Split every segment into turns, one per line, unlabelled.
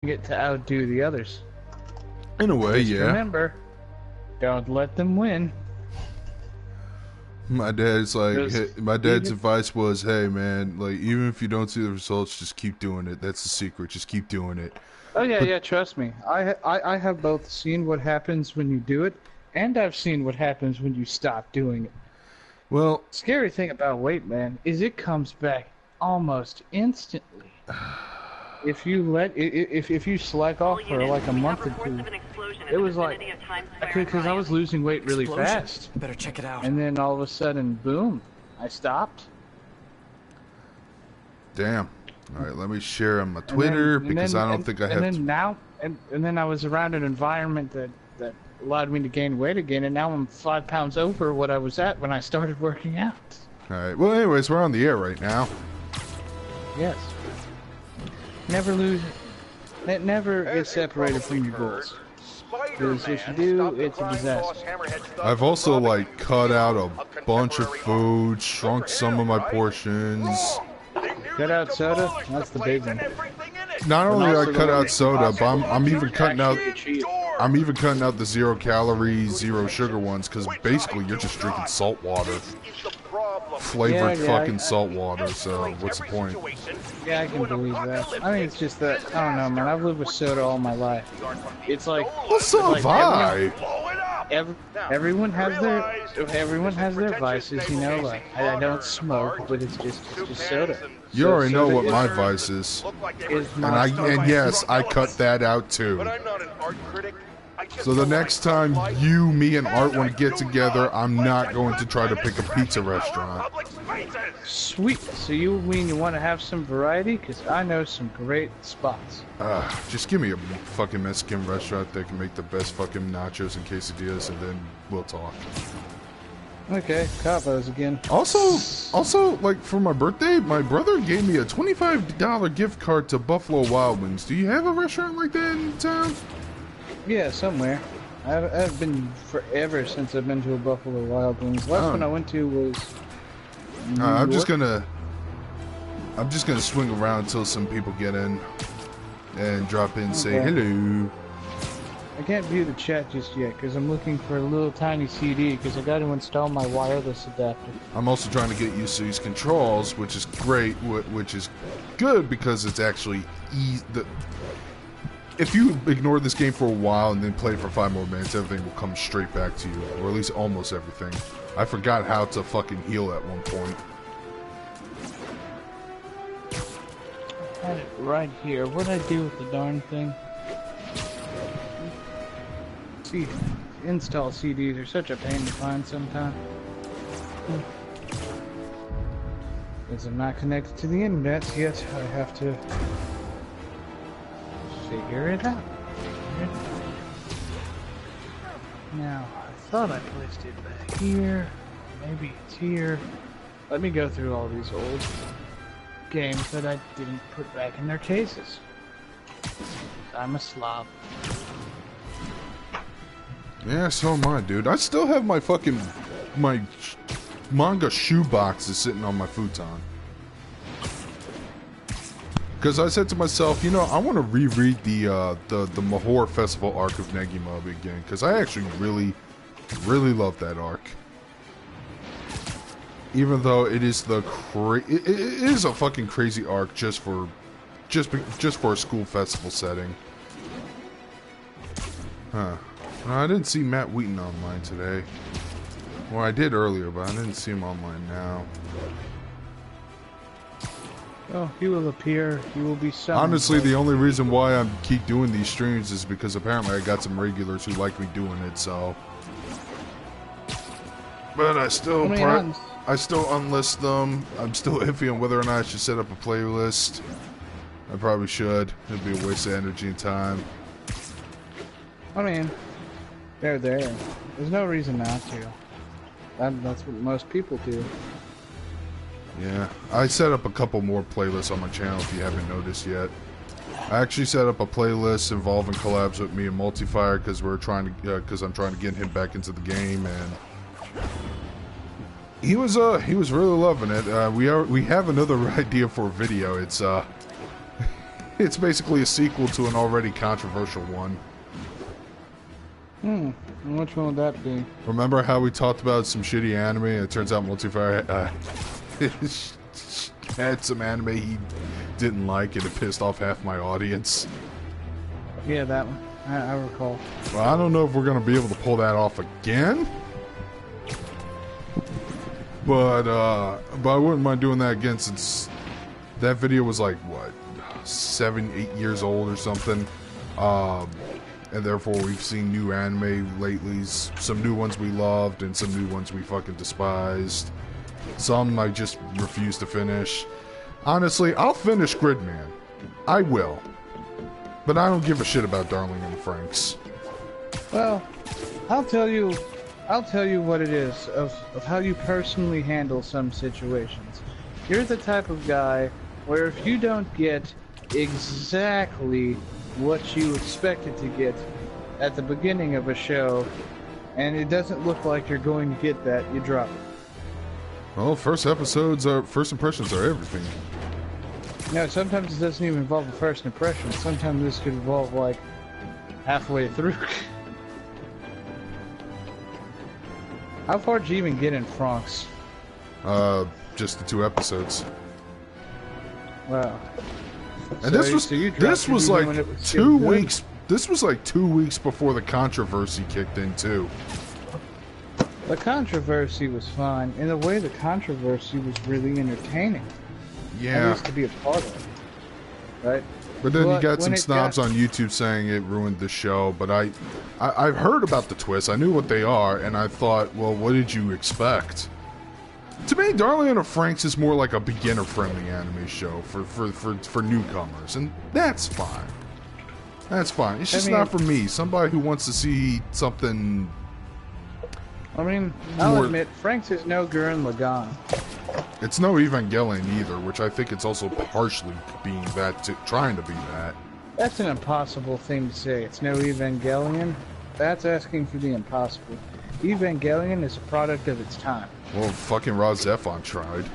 it to outdo the others.
In a way,
Just
yeah.
remember, don't let them win.
My dad's like, my dad's
even-
advice was, hey man, like even if you don't see the results, just keep doing it. That's the secret. Just keep doing it.
Oh yeah,
But-
yeah. Trust me. I have both seen what happens when you do it, and I've seen what happens when you stop doing it.
Well,
Scary thing about weight, man, is it comes back almost instantly. If you slack off for like a month or two, it was like because I was losing weight really fast,
Better check it out.
and then all of a sudden, boom, I stopped.
damn. All right, let me share on my Twitter because I don't think I have.
And then I was around an environment that allowed me to gain weight again, and now I'm 5 pounds over what I was at when I started working out.
All right. Well, anyways, we're on the air right now.
Yes. Never lose. Never get separated from your goals. Because if you do, it's a disaster.
I've also like cut out a bunch of food, shrunk some of my portions.
Cut out soda. That's the big one.
Not only did
also
I cut
the one
out
that
soda, but I'm even
actually
cutting out.
cheat.
I'm even cutting out the 0 calorie, 0 sugar ones because basically you're just drinking salt water, flavored
Yeah,
fucking salt water. So what's the point?
Yeah, I can believe that. I think it's just that, I don't know, man. I've lived with soda all my life. It's like...
Well, so have I.
Everyone has their vices, you know, like, I don't smoke, but it's just soda.
You
So
already know
soda
what
is-
my vice is,
is
and yes, I cut that out too. So the next time you, me, and Art want to get together, I'm not going to try to pick a pizza restaurant.
Sweet. So you mean you want to have some variety? Because I know some great spots.
Just give me a fucking Mexican restaurant that can make the best fucking nachos and quesadillas, and then we'll talk.
Okay, Cabos again.
Also, like for my birthday, my brother gave me a $25 gift card to Buffalo Wild Wings. Do you have a restaurant like that in town?
Yeah, somewhere. I've been forever since I've been to a Buffalo Wild Wings. Last one I went to was New
I'm just
York.
gonna swing around until some people get in and drop in and say
Okay.
hello.
I can't view the chat just yet because I'm looking for a little tiny CD because I got to install my wireless adapter.
I'm also trying to get used to these controls, which is great, which is good because it's actually if you ignore this game for a while and then play it for 5 more minutes, everything will come straight back to you, or at least almost everything. I forgot how to fucking heal at one point.
I had it right here. What'd I do with the darn thing? See, install CDs are such a pain to find sometimes. Since I'm not connected to the internet yet, I have to figure it out. Now, I thought I placed it back here. Maybe it's here. Let me go through all these old games that I didn't put back in their cases. I'm a slob.
Yeah, so am I, dude. I still have my fucking manga shoe boxes sitting on my futon. Because I said to myself, you know, I want to reread the Mahor Festival arc of Negima again, because I actually really love that arc. Even though it is it is a fucking crazy arc just for a school festival setting. Huh. No, I didn't see Matt Wheaton online today. Well, I did earlier, but I didn't see him online now.
Oh, he will appear. He will be summoned.
Honestly, the only reason why I keep doing these streams is because apparently I got some regulars who like me doing it, so... But I still unlist them. I'm still iffy on whether or not I should set up a playlist. I probably should. It'd be a waste of energy and time.
I mean, they're there. There's no reason not to. That's what most people do.
Yeah, I set up a couple more playlists on my channel if you haven't noticed yet. I actually set up a playlist involving collabs with me and Multifire because I'm trying to get him back into the game, and he was really loving it. We have another idea for a video. It's It's basically a sequel to an already controversial one.
And which one would that be?
Remember how we talked about some shitty anime, and it turns out Multifire had some anime he didn't like, and it pissed off half my audience?
Yeah, that one. I recall.
Well, I don't know if we're going to be able to pull that off again. But I wouldn't mind doing that again, since that video was like, what, 7-8 years old or something. And therefore we've seen new anime lately, some new ones we loved and some new ones we fucking despised. Some I just refuse to finish. Honestly, I'll finish Gridman. I will. But I don't give a shit about Darling in the Franxx.
Well, I'll tell you what it is of how you personally handle some situations. You're the type of guy where if you don't get exactly what you expected to get at the beginning of a show, and it doesn't look like you're going to get that, you drop it.
Well, first impressions are everything.
No, sometimes it doesn't even involve the first impression. Sometimes this could involve like halfway through. How far did you even get in Franxx?
Just the 2 episodes.
Wow.
And this was like 2 weeks. This was like 2 weeks before the controversy kicked in too.
The controversy was fine. In a way, the controversy was really entertaining.
Yeah.
At least to be a part of. Right?
But then you got some snobs on YouTube saying it ruined the show. But I've heard about the twists. I knew what they are, and I thought, well, what did you expect? To me, Darling in the Franxx is more like a beginner-friendly anime show for newcomers, and that's fine. That's fine. It's just not for me. Somebody who wants to see something.
I mean, I'll admit, Franxx is no Gurren Lagann.
It's no Evangelion either, which I think it's also partially being that, trying to be that.
That's an impossible thing to say. It's no Evangelion. That's asking for the impossible. Evangelion is a product of its time.
Well, fucking Roz Zephon tried.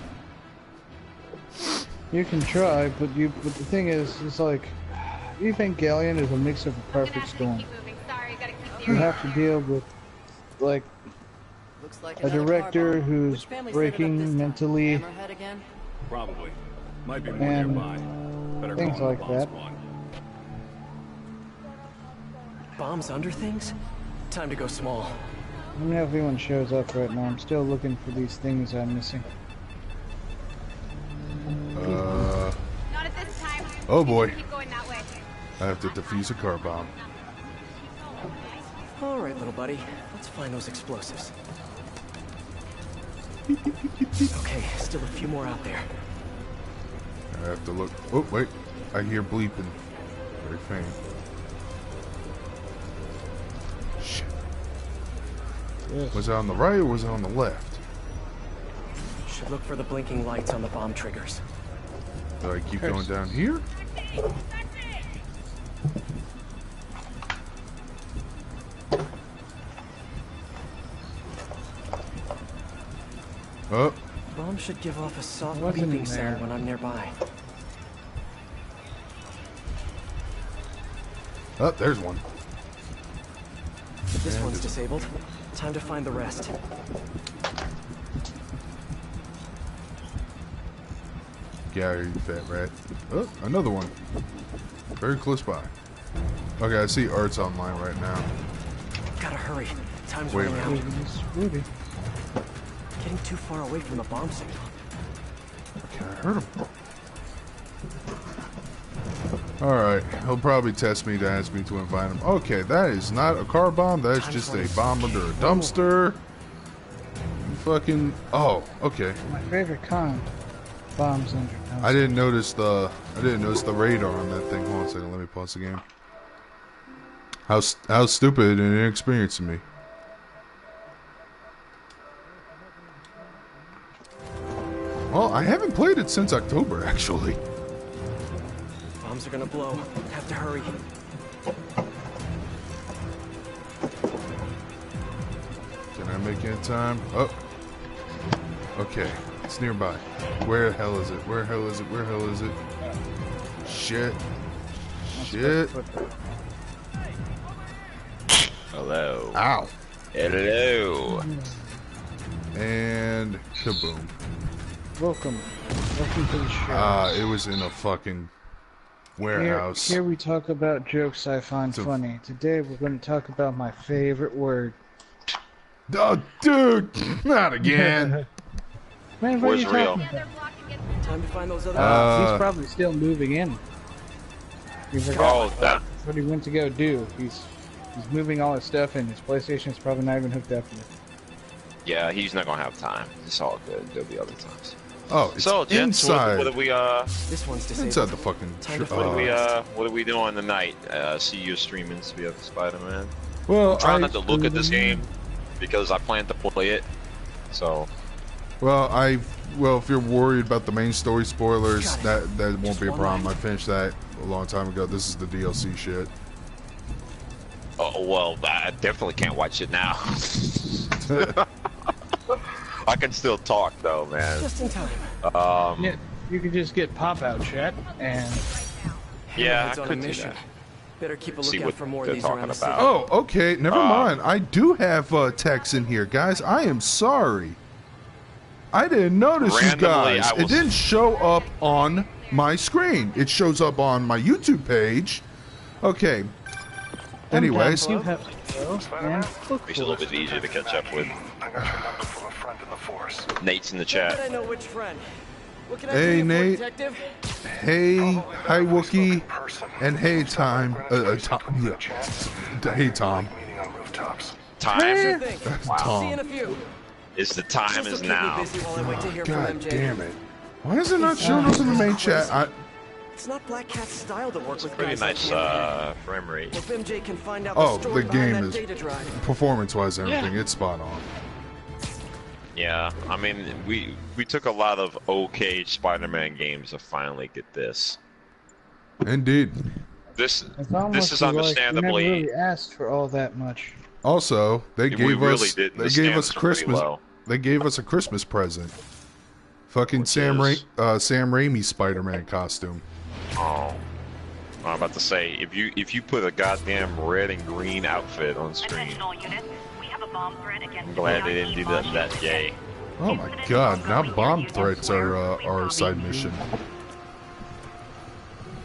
You can try, but the thing is, it's like Evangelion is a mix of a perfect storm. You have to deal with like a director who's breaking mentally,
probably might be more
and
nearby. Better
things
call
like
the bomb
that.
squad.
Bombs under things? Time to go small.
I don't know if anyone shows up right now. I'm still looking for these things I'm missing.
Not at this time.
Oh boy.
Keep going that way.
I have to defuse a car bomb.
All right, little buddy. Let's find those explosives. Okay, still a few more out there.
I have to look. Oh, wait. I hear bleeping. Very faint. Shit.
Yes.
Was it on the right or was it on the left?
Should look for the blinking lights on the bomb triggers.
Do I keep going down here? Oh.
Bomb should give off a soft
Wasn't in
beeping
there.
sound when I'm nearby.
Oh, there's one.
This one's disabled. Time to find the rest.
Gary, you fat rat. Oh, another one. Very close by. Okay, I see Art's online right now.
Gotta hurry. Time's
Wait a
running
minute.
out.
Rudy.
Getting too far away from the bomb signal.
Okay, I heard him. Alright, he'll probably test me to ask me to invite him. Okay, that is not a car bomb, that's just a bomb under a dumpster. You fucking... Oh, okay.
My favorite kind. Bombs under dumpsters.
I didn't notice the radar on that thing. Hold on a second, let me pause the game. How stupid and inexperienced of me. Well, I haven't played it since October, actually.
Bombs are gonna blow. Have to hurry.
Can I make it in time? Oh. Okay. It's nearby. Where the hell is it? Where the hell is it? Where the hell is it? Shit. Shit.
Hello.
Ow.
Hello.
And kaboom.
Welcome to the show.
It was in a fucking warehouse.
Here we talk about jokes I find funny. Today we're going to talk about my favorite word.
Oh, dude, not again.
Man, what are you
Where's real?
talking about?
Time to find those other.
He's probably still moving in. He forgot that's what he went to go do. He's moving all his stuff in. His PlayStation's probably not even hooked up yet.
Yeah, he's not gonna have time. It's all good. There'll be other times.
Oh, it's
So, gents,
inside.
what are we
This one's disabled.
Inside the fucking.
what are we doing tonight? See you streaming Speed of Spider-Man.
Well,
Trying not to look at this game because I plan to play it. So,
Well, if you're worried about the main story spoilers, that won't
Just
be a
one
problem.
night.
I finished that a long time ago. This is the DLC shit.
oh well, I definitely can't watch it now. I can still talk though, man.
Just in time.
Yeah, you could just get pop-out chat and
Yeah,
Head's
I
on a
could do
mission.
that.
Better keep a
See
lookout
what
for more of
they're
these
talking
around the
about.
city.
Oh, okay. Never mind. I do have text in here, guys. I am sorry. I didn't notice you
Randomly,
guys.
I
It
was-
didn't show up on my screen. It shows up on my YouTube page. Okay. Anyways,
sometimes you have to go and look
Makes it a little bit easier to catch up with.
I got your number from a friend in the force.
Nate's in the
How
chat.
did I know which friend? What can I
Hey,
do for,
Nate.
detective?
hey, hi Wookie,
Person.
and hey Tom.
Tom.
Hey Tom.
Meeting on rooftops.
Time
Sure thing. See you in a few.
is the time
This'll
is
keep me
now.
busy while I wait to hear
God
from MJ.
damn it. Why is it not showing up in the main chat?
It's not Black Cat's style to work with
Pretty
guys
nice
like me.
frame rate.
If MJ can find out
Oh,
the story
the
behind
game
that
is
data drive.
performance-wise, everything. It's spot on.
Yeah, I mean, we took a lot of okay Spider-Man games to finally get this.
Indeed.
This
It's almost
is
like we
understandably.
never really asked for all that much.
Also, they
We
gave
really
us
didn't.
they
The
gave us
standards were pretty
Christmas.
low.
They gave us a Christmas present. Fucking
Which
Sam
is?
Raimi Spider-Man costume.
Oh, I'm about to say if you put a goddamn red and green outfit on screen,
Attention all units. We have a bomb threat against
I'm glad they didn't do that gay.
Oh my God! Now bomb threats are a side mission.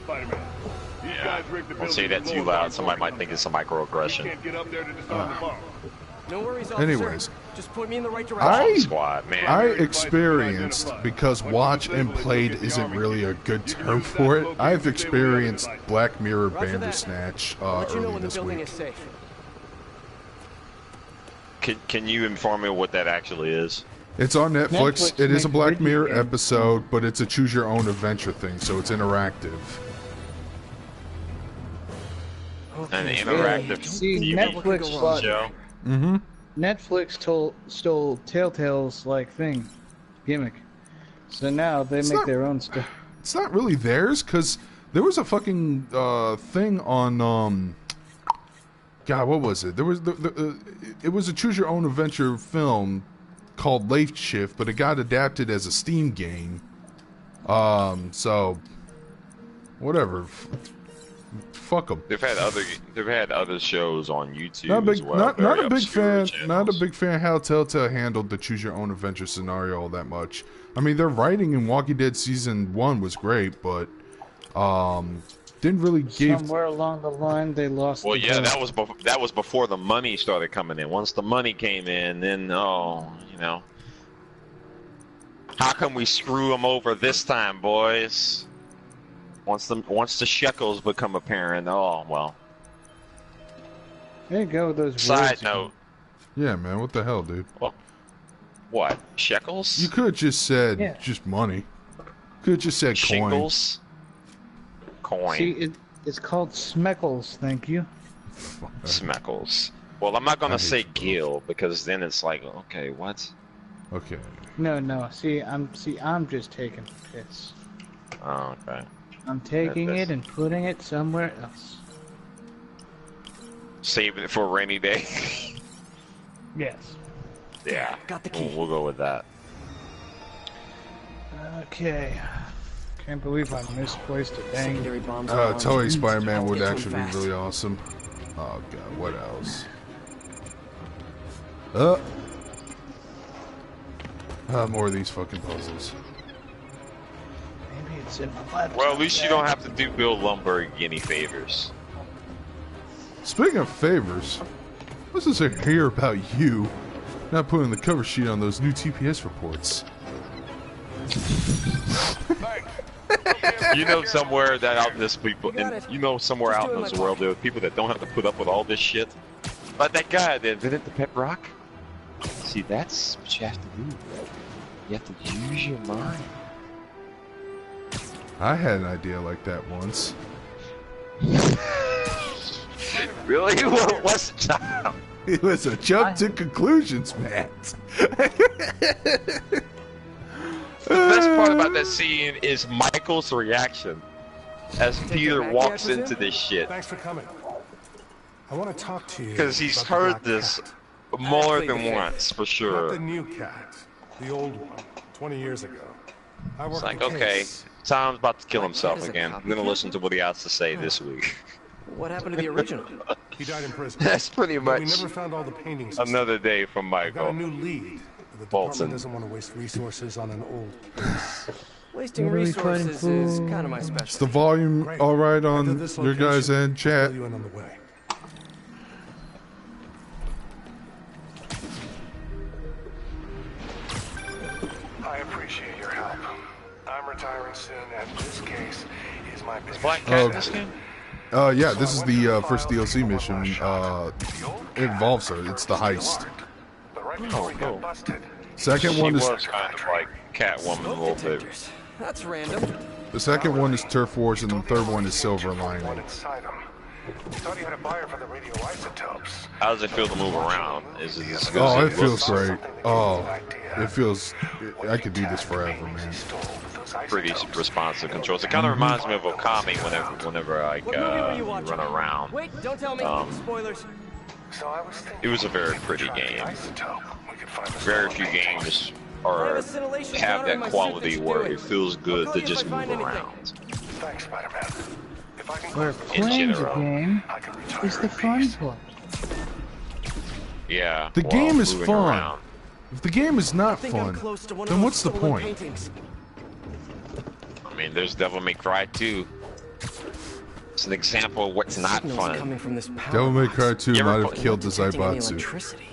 Spider-Man. These
Yeah,
guys rigged the
don't say that
building
too
below
loud.
us.
Somebody might think it's a
We
microaggression.
can't get up there to disarm the bomb.
No worries, officer.
Anyways.
Just point me in the right direction.
I
Squad, man.
I experienced, because watch and played isn't really a good term for it. I've experienced Black Mirror
Roger that.
Bandersnatch
I'll let you know
early
when the
this
building
week.
is safe.
Can you inform me what that actually is?
It's on Netflix.
Netflix
It is a
makes
Black
video
Mirror
games.
episode, but it's a choose your own adventure thing, so it's interactive.
An
Okay.
interactive
See,
TV
Netflix bought-
show.
Mm-hmm.
Netflix stole Telltale's thing, gimmick. So now they make
not-
their own stuff.
It's not really theirs, because there was a fucking thing on God, what was it? There was it was a choose your own adventure film called Late Shift, but it got adapted as a Steam game. So whatever. Fuck them.
They've had other shows on YouTube
Not a
as
big,
well.
not a
very
big
obscure
fan. Not a
channels.
big fan how Telltale handled the choose your own adventure scenario all that much. I mean, their writing in Walking Dead season 1 was great, but didn't really give.
Somewhere along the line, they lost.
Well,
the
yeah,
boat.
that was before the money started coming in. Once the money came in, then how come we screw them over this time, boys? Once the shekels become apparent, oh well.
There you go with those
Side
words.
note,
Yeah, man, what the hell, dude?
what shekels?
You could have just said
Yeah.
just money. Could have just said coin.
Shingles? Coin.
See, it's called Smeckles. Thank you.
Smeckles. Well, I'm not gonna
I hate
say
you both.
Gil because then it's like, okay, what?
Okay.
No. See, I'm just taking a piss.
Oh, okay.
I'm taking
That's-
it and putting it somewhere else.
Saving it for a rainy day.
Yes.
Yeah.
Got the key.
We'll go with that.
Okay. Can't believe I misplaced a dang.
Secondary bombs are armed.
Toei Spider-Man would
Get to
actually
him
be
fast.
really awesome. Oh god, what else? More of these fucking puzzles.
Maybe it's in my laptop.
Well, at least you don't have to do Bill Lumberg any favors.
Speaking of favors, let's just hear about you not putting the cover sheet on those new TPS reports.
You know somewhere that out in this people, and you know somewhere out in this world there are people that don't have to put up with all this shit. Like that guy that invented the pet rock. See, that's what you have to do. You have to use your mind.
I had an idea like that once.
Really? What was it?
It was a jump to conclusions, Matt.
The best part about that scene is Michael's reaction as Peter walks into this shit.
Thanks for coming. I want to talk to you.
Because he's
about the
heard
Black
this
Cat.
more than once, for
Not
sure.
the new cat, the old one, 20 years ago. I
It's
worked
like,
the
okay,
case.
Tom's about to kill
Black
himself
Cat is a
again. I'm gonna
copycat?
listen to what he has to say this week.
What happened to the original?
He died in prison.
That's pretty
But we
much
never found all the paintings.
another day from
I've got a
Michael.
new lead. The
Bolton.
department doesn't want to waste resources on an old case.
Wasting
What are we fighting
resources is
for?
kind of my
Is the
specialty.
volume
Great.
alright
After
on
this
your guys'
location,
end, chat?
fill you in on the way. I appreciate your help. I'm retiring soon, and this case is my business.
Black Cat in this game?
Yeah, this is the first DLC mission. It involves her. It's the heist.
But right before we
cool.
got busted,
Second
She
one is
was kind of like Catwoman a little bit.
Detectors. That's random.
the second one is Turf Wars, and the third one is Silver
one
Lining.
inside him. Thought he had a buyer for the radioisotopes.
How does it feel to move around? Is it as good
Oh,
as
it
it
feels
looks?
great. Oh, it feels. I could do this forever, man.
Pretty responsive controls. It kind of reminds me of Okami whenever like
What movie were you
you
watching?
run around.
Wait, don't tell me. Spoilers.
So I was thinking
It was a very
if we
pretty
tried the
game.
isotope, we could find the
Very
source.
few games
I have
are
a scintillation
have
counter in
that
my suit
quality
that should
where
do
it feels good
I'll
to
call you if
just
I
move
find anything.
around.
Thanks, Spider-Man. If I can
Where
close
In
playing the
general.
game
I can retire
is the
in
fun
peace.
part.
Yeah.
The
well,
game is
moving
fun.
around.
If the game is
I
not
think I'm
fun,
close to one of
then
those
what's the
stolen
point?
paintings.
I mean, there's Devil May Cry 2. It's an example of what's not
Signals
fun.
coming from this power
Devil May
box.
Cry 2
You ever
might have
put-
killed the
Detecting any
Zaibatsu.
electricity.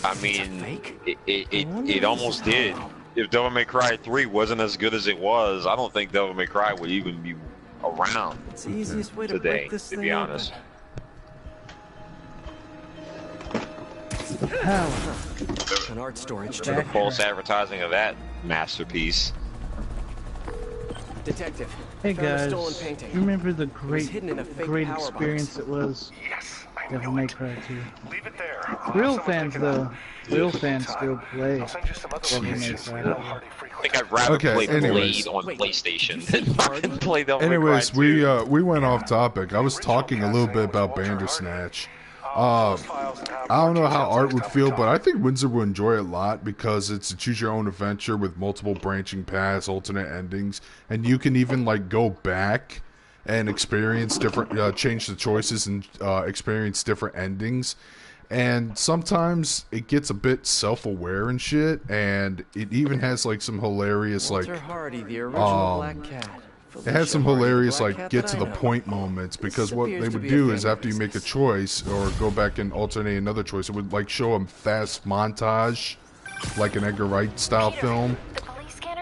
I mean,
fake?
it
wonder if this
almost
is
did.
hollow.
If Devil May Cry 3 wasn't as good as it was, I don't think Devil May Cry would even be around
It's the easiest way to
today,
break this
to
thing
be
open.
honest.
Power.
An art storage
To the
too.
false advertising of that masterpiece.
Detective.
Hey
found a
guys,
stolen painting.
you remember the great,
hidden in a fake
great
power box.
experience it was?
Yes, I
Devil
knew
May
it.
Cry 2.
Leave it there. I'll have
Real
someone
fans
take it out.
though, real fans still play.
I'll send you some other
Devil May
locations
Cry.
that Hardy
I
frequents.
think I'd rather
Okay,
play
anyways.
Blade on
Wait,
PlayStation
did you
than
say
fucking play Devil May Cry
Anyways,
2.
we went off topic. I was talking a little bit about Bandersnatch. I don't know how Art would feel, but I think Windsor would enjoy it a lot because it's a choose your own adventure with multiple branching paths, alternate endings, and you can even like go back and experience different, change the choices and experience different endings. And sometimes it gets a bit self-aware and shit, and it even has like some hilarious like
Walter Hardy, the original Black Cat.
it has some
Felicia Hardy,
hilarious
Black
like
Cat
get
that
to
I
the
know.
point moments because
This
what
appears
they
to
would
be a
do is
family
after you make a
business.
choice or go back and alternate another choice, it would like show a fast montage like an Edgar Wright style film,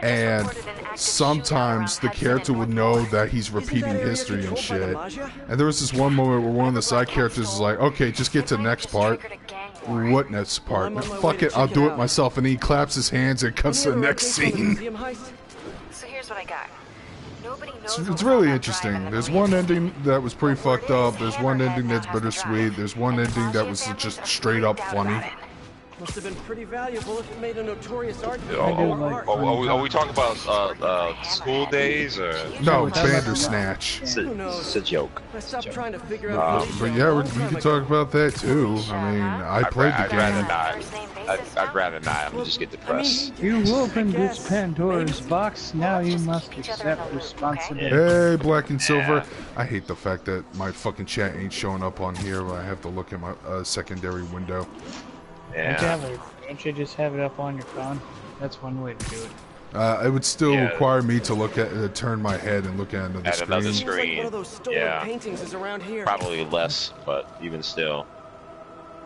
and sometimes the character would know that he's repeating history and shit. And there was this one moment where one of the side characters is like, okay, just get to the next part. What next part?
I'm on my way
Fuck
to
it, I'll
check
do
it
it
out.
myself. And he claps his hands and cuts to the next scene.
So here's what I got. Nobody knows
It's really interesting. There's one ending that was pretty fucked up. There's one ending that's bittersweet. There's one ending that was just straight up funny.
Must have been pretty valuable if it made a notorious art.
Are we talking about school days or?
No, Bandersnatch.
It's a joke.
I stopped trying to figure out.
But yeah, we can talk about that too. I mean, I played the
I'd rather
game.
not. I'd rather not. I'm just get depressed.
You opened this Pandora's box. Now you must accept responsibility.
Hey, Black and Silver. I hate the fact that my fucking chat ain't showing up on here. But I have to look at my secondary window.
Yeah.
Don't you just have it up on your phone? That's one way to do it.
It would still require me to look at, turn my head and look at another screen.
Another screen.
Like one of those stolen paintings is around here.
Probably less, but even still.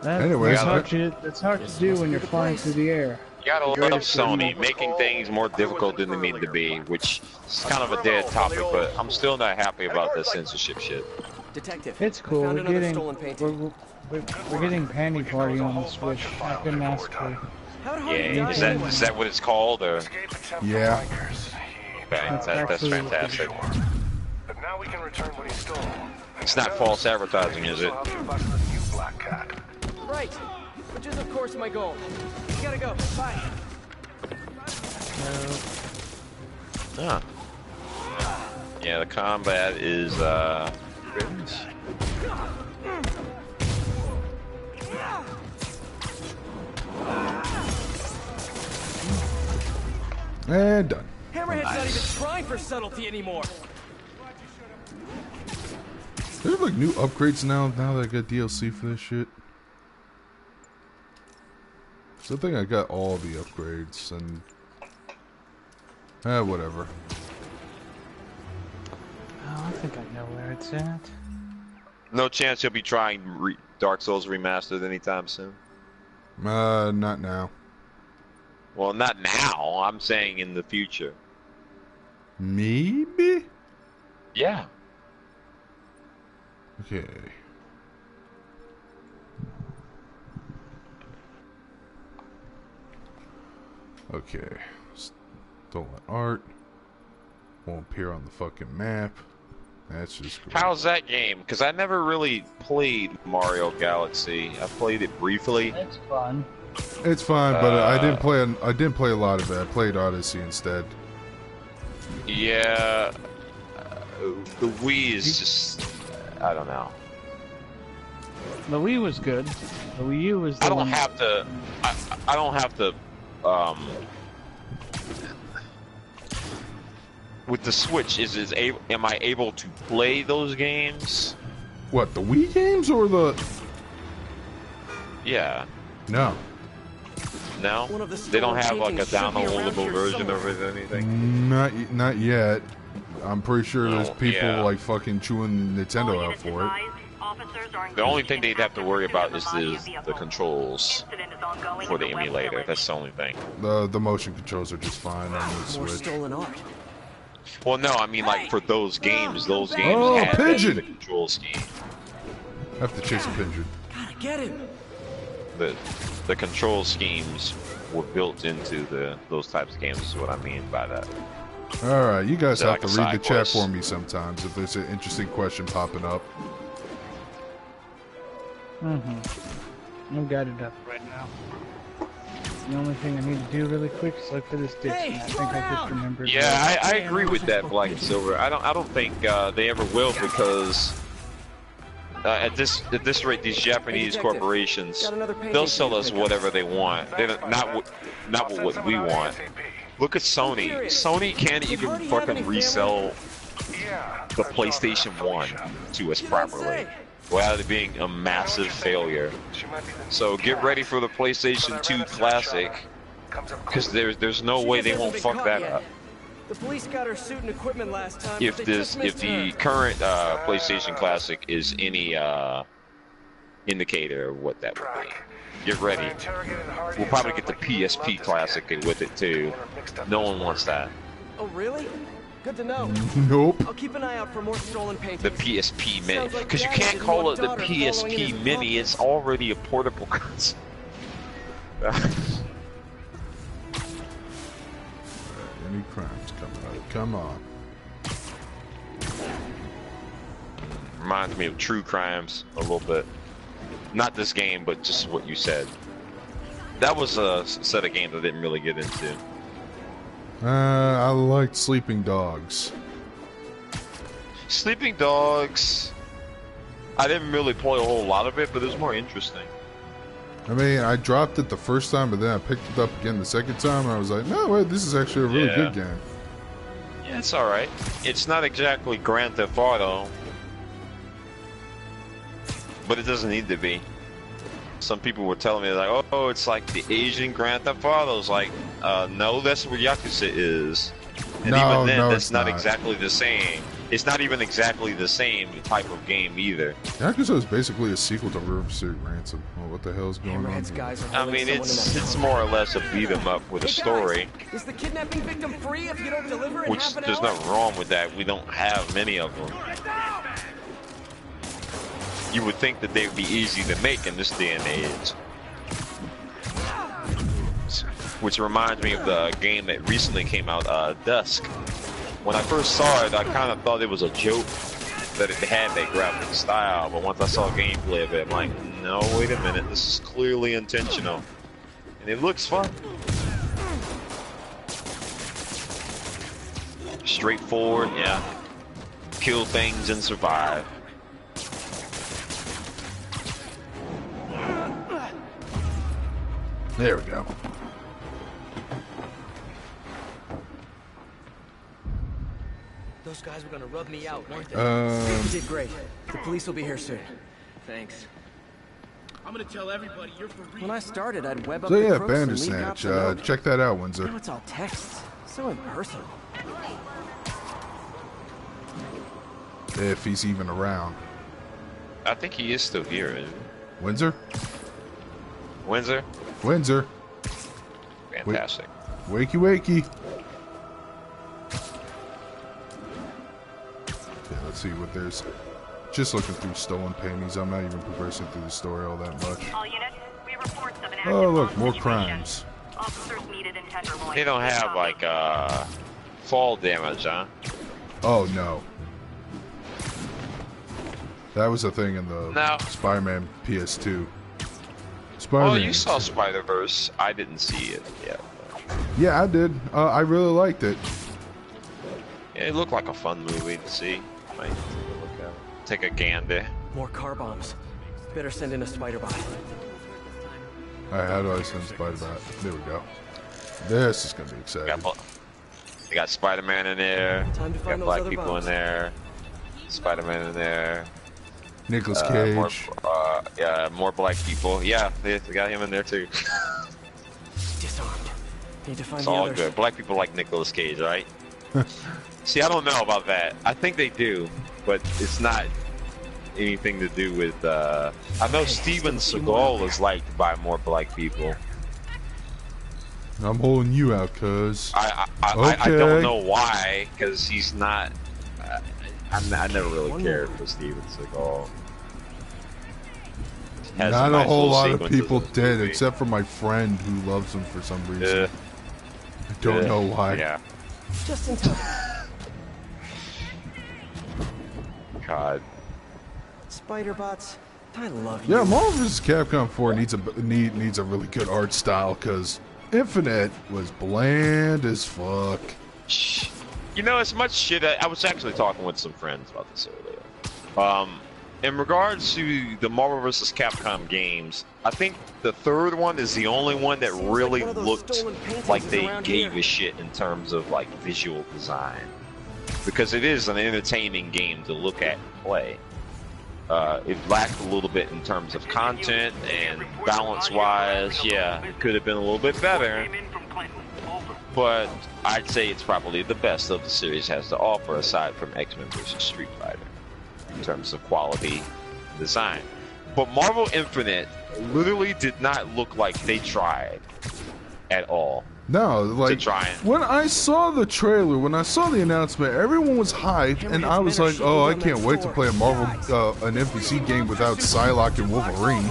Anyways,
that's hard to do when you're flying through the air.
You gotta love Sony making things more difficult than they need to be, which is kind of a dead topic, but I'm still not happy about the censorship shit.
Detective,
It's cool.
I found
We're
another
getting
stolen painting.
we're getting Panty Party on the Switch. I couldn't ask for.
Yeah, is that what it's called, or?
Yeah.
Okay, that's fantastic.
But now we can return what he stole.
It's not false advertising, is it?
Right, which is of course my goal. Gotta go. Bye.
Ah. Yeah, the combat is
And done.
Hammerhead's not even trying for subtlety anymore.
There's like new upgrades now that I got DLC for this shit. So I think I got all the upgrades and whatever.
Oh, I think I know where it's at.
no chance you'll be trying Dark Souls Remastered anytime soon.
Not now.
Well, not now. I'm saying in the future.
Maybe?
Yeah.
Okay. Okay. Stolen art. Won't appear on the fucking map. That's just great.
How's that game? Because I never really played Mario Galaxy. I played it briefly.
It's fun.
It's fine, but I didn't play a lot of it. I played Odyssey instead.
Yeah. The Wii is just... I don't know.
The Wii was good. The Wii U was the
I don't
one
have to... I don't have to... with the Switch, am I able to play those games?
What, the Wii games or the...
Yeah.
No.
No? They don't have like a downloadable version of it or anything?
Not yet. I'm pretty sure there's people like fucking chewing Nintendo out for it.
The only thing they'd have to worry about is the controls for the emulator. That's the only thing.
The motion controls are just fine on the
More
Switch.
stolen art.
Well, no, I mean like for those games have
pigeon!
the control scheme.
I have to chase a pigeon.
Gotta get him.
The control schemes were built into those types of games. Is what I mean by that.
All right, you guys
They're
have
like
to
a
read the
side
chat
quest.
for me sometimes if there's an interesting question popping up.
I've got it up right now. The only thing I need to do really quick is look for this ditch.
Hey,
And I think I just remembered.
Yeah, I agree with that, Black and Silver. I don't think they ever will because at this rate, these Japanese
Detective,
corporations
got another painting
they'll sell
to
us
pick up.
whatever they want. They're not what we want. Look at Sony. Sony can't even fucking resell the PlayStation 1 to us properly without it being a massive failure. So get ready for the PlayStation 2 Classic, because there's no way they won't fuck that up.
The police got her suit and equipment last time.
If
but they just
the
missed her.
current PlayStation Classic is any indicator of what that would be. Get ready. We'll probably get the PSP Classic with it too. No one wants that.
Oh really? Good to know.
Nope.
I'll keep an eye out for more stolen paintings.
The PSP Mini,
Sounds like
because you
Dad
can't
didn't
call
want
it the
daughter following in
PSP
his
Mini. It's already a portable console.
Any crimes coming up? Come on.
Reminds me of True Crimes a little bit. Not this game, but just what you said. That was a set of games I didn't really get into.
I liked Sleeping Dogs.
Sleeping Dogs, I didn't really play a whole lot of it, but it was more interesting.
I mean, I dropped it the first time, but then I picked it up again the second time, and I was like, no, wait, this is actually a really good game.
Yeah, it's alright. It's not exactly Grand Theft Auto, but it doesn't need to be. Some people were telling me, like, oh, it's like the Asian Grand Theft Auto. It's like, no, that's what Yakuza is. And
no,
even then,
no,
that's
it's
not exactly the same. It's not even exactly the same type of game either.
Yakuza is basically a sequel to River City Ransom. Oh, what the hell is going on
Hammerhead's
here?
guys are
I
holding
mean,
someone in that
it's
tunnel.
more or less a beat 'em up with a story,
Is the kidnapping victim free if you don't deliver in
which
half an
there's
hour?
nothing wrong with that. We don't have many of them. You would think that they would be easy to make in this day and age. Which reminds me of the game that recently came out, Dusk. When I first saw it, I kind of thought it was a joke that it had that graphic style, but once I saw gameplay of it, I'm like, no, wait a minute, this is clearly intentional. And it looks fun. Straightforward, yeah. Kill things and survive.
There we go.
Those guys were gonna rub me out, weren't they? You did great. The police will be here soon. Thanks.
I'm gonna tell everybody you're for real.
When I started, I'd web up
So
the
yeah,
crooks and leave
Bandersnatch.
cops alone.
Check that out, Windsor.
Now it's all texts. So impersonal.
If he's even around.
I think he is still here, isn't he?
Windsor?
Windsor?
Windsor.
Fantastic.
Wakey, wakey. Okay, let's see what there's. Just looking through stolen paintings. I'm not even progressing through the story all that much.
All units, we report of an active
Oh, look,
bomb
more
situation.
crimes.
Officers needed in Tetra.
They don't have, like, fall damage, huh?
Oh, no. That was a thing in the
No.
Spider-Man PS2.
Oh,
Spider-Man.
you saw Spider-Verse. I didn't see it yet.
Yeah, I did. I really liked it.
Yeah, it looked like a fun movie to see. Might take a look at it. Take a gander.
More car bombs. Better send in a spider bot.
Alright, how do I send Spider-Man? There we go. This is going to be exciting.
They got Spider-Man in there.
Time to
Got
find those
black
other
people
bombs.
in there. Spider-Man in there.
Nicolas Cage.
Yeah, more black people. Yeah, they got him in there too.
Disarmed. Need to find
It's
the
all
others.
good. Black people like Nicolas Cage, right? See, I don't know about that. I think they do, but it's not anything to do with. I know Steven Seagal is liked by more black people.
I'm holding you out, cuz.
I
Okay.
don't know why, because he's not. I never really cared for Steven Seagal. Has
Not a
nice
whole
little
lot of
sequences
people
in the
did,
movie.
except for my friend who loves him for some reason.
Yeah.
I don't know why.
Yeah.
Just in time.
God.
Spider bots. I love you.
Yeah, Marvel vs. Capcom 4 needs a really good art style, because Infinite was bland as fuck.
You know, as much shit. I was actually talking with some friends about this earlier. In regards to the Marvel vs. Capcom games, I think the third one is the only one that really
one of those
looked
stolen paintings
like
is
they
around
gave
here.
a shit in terms of like visual design, because it is an entertaining game to look at and play. It lacked a little bit in terms of content and balance-wise. Yeah, it could have been a little bit better, but I'd say it's probably the best of the series has to offer, aside from X-Men vs. Street Fighter, in terms of quality and design. But Marvel Infinite literally did not look like they tried at all.
No, like,
try and-
when I saw the trailer, when I saw the announcement, everyone was hyped, and I was like, oh, I can't wait to play a Marvel, an NPC game without Psylocke and Wolverine.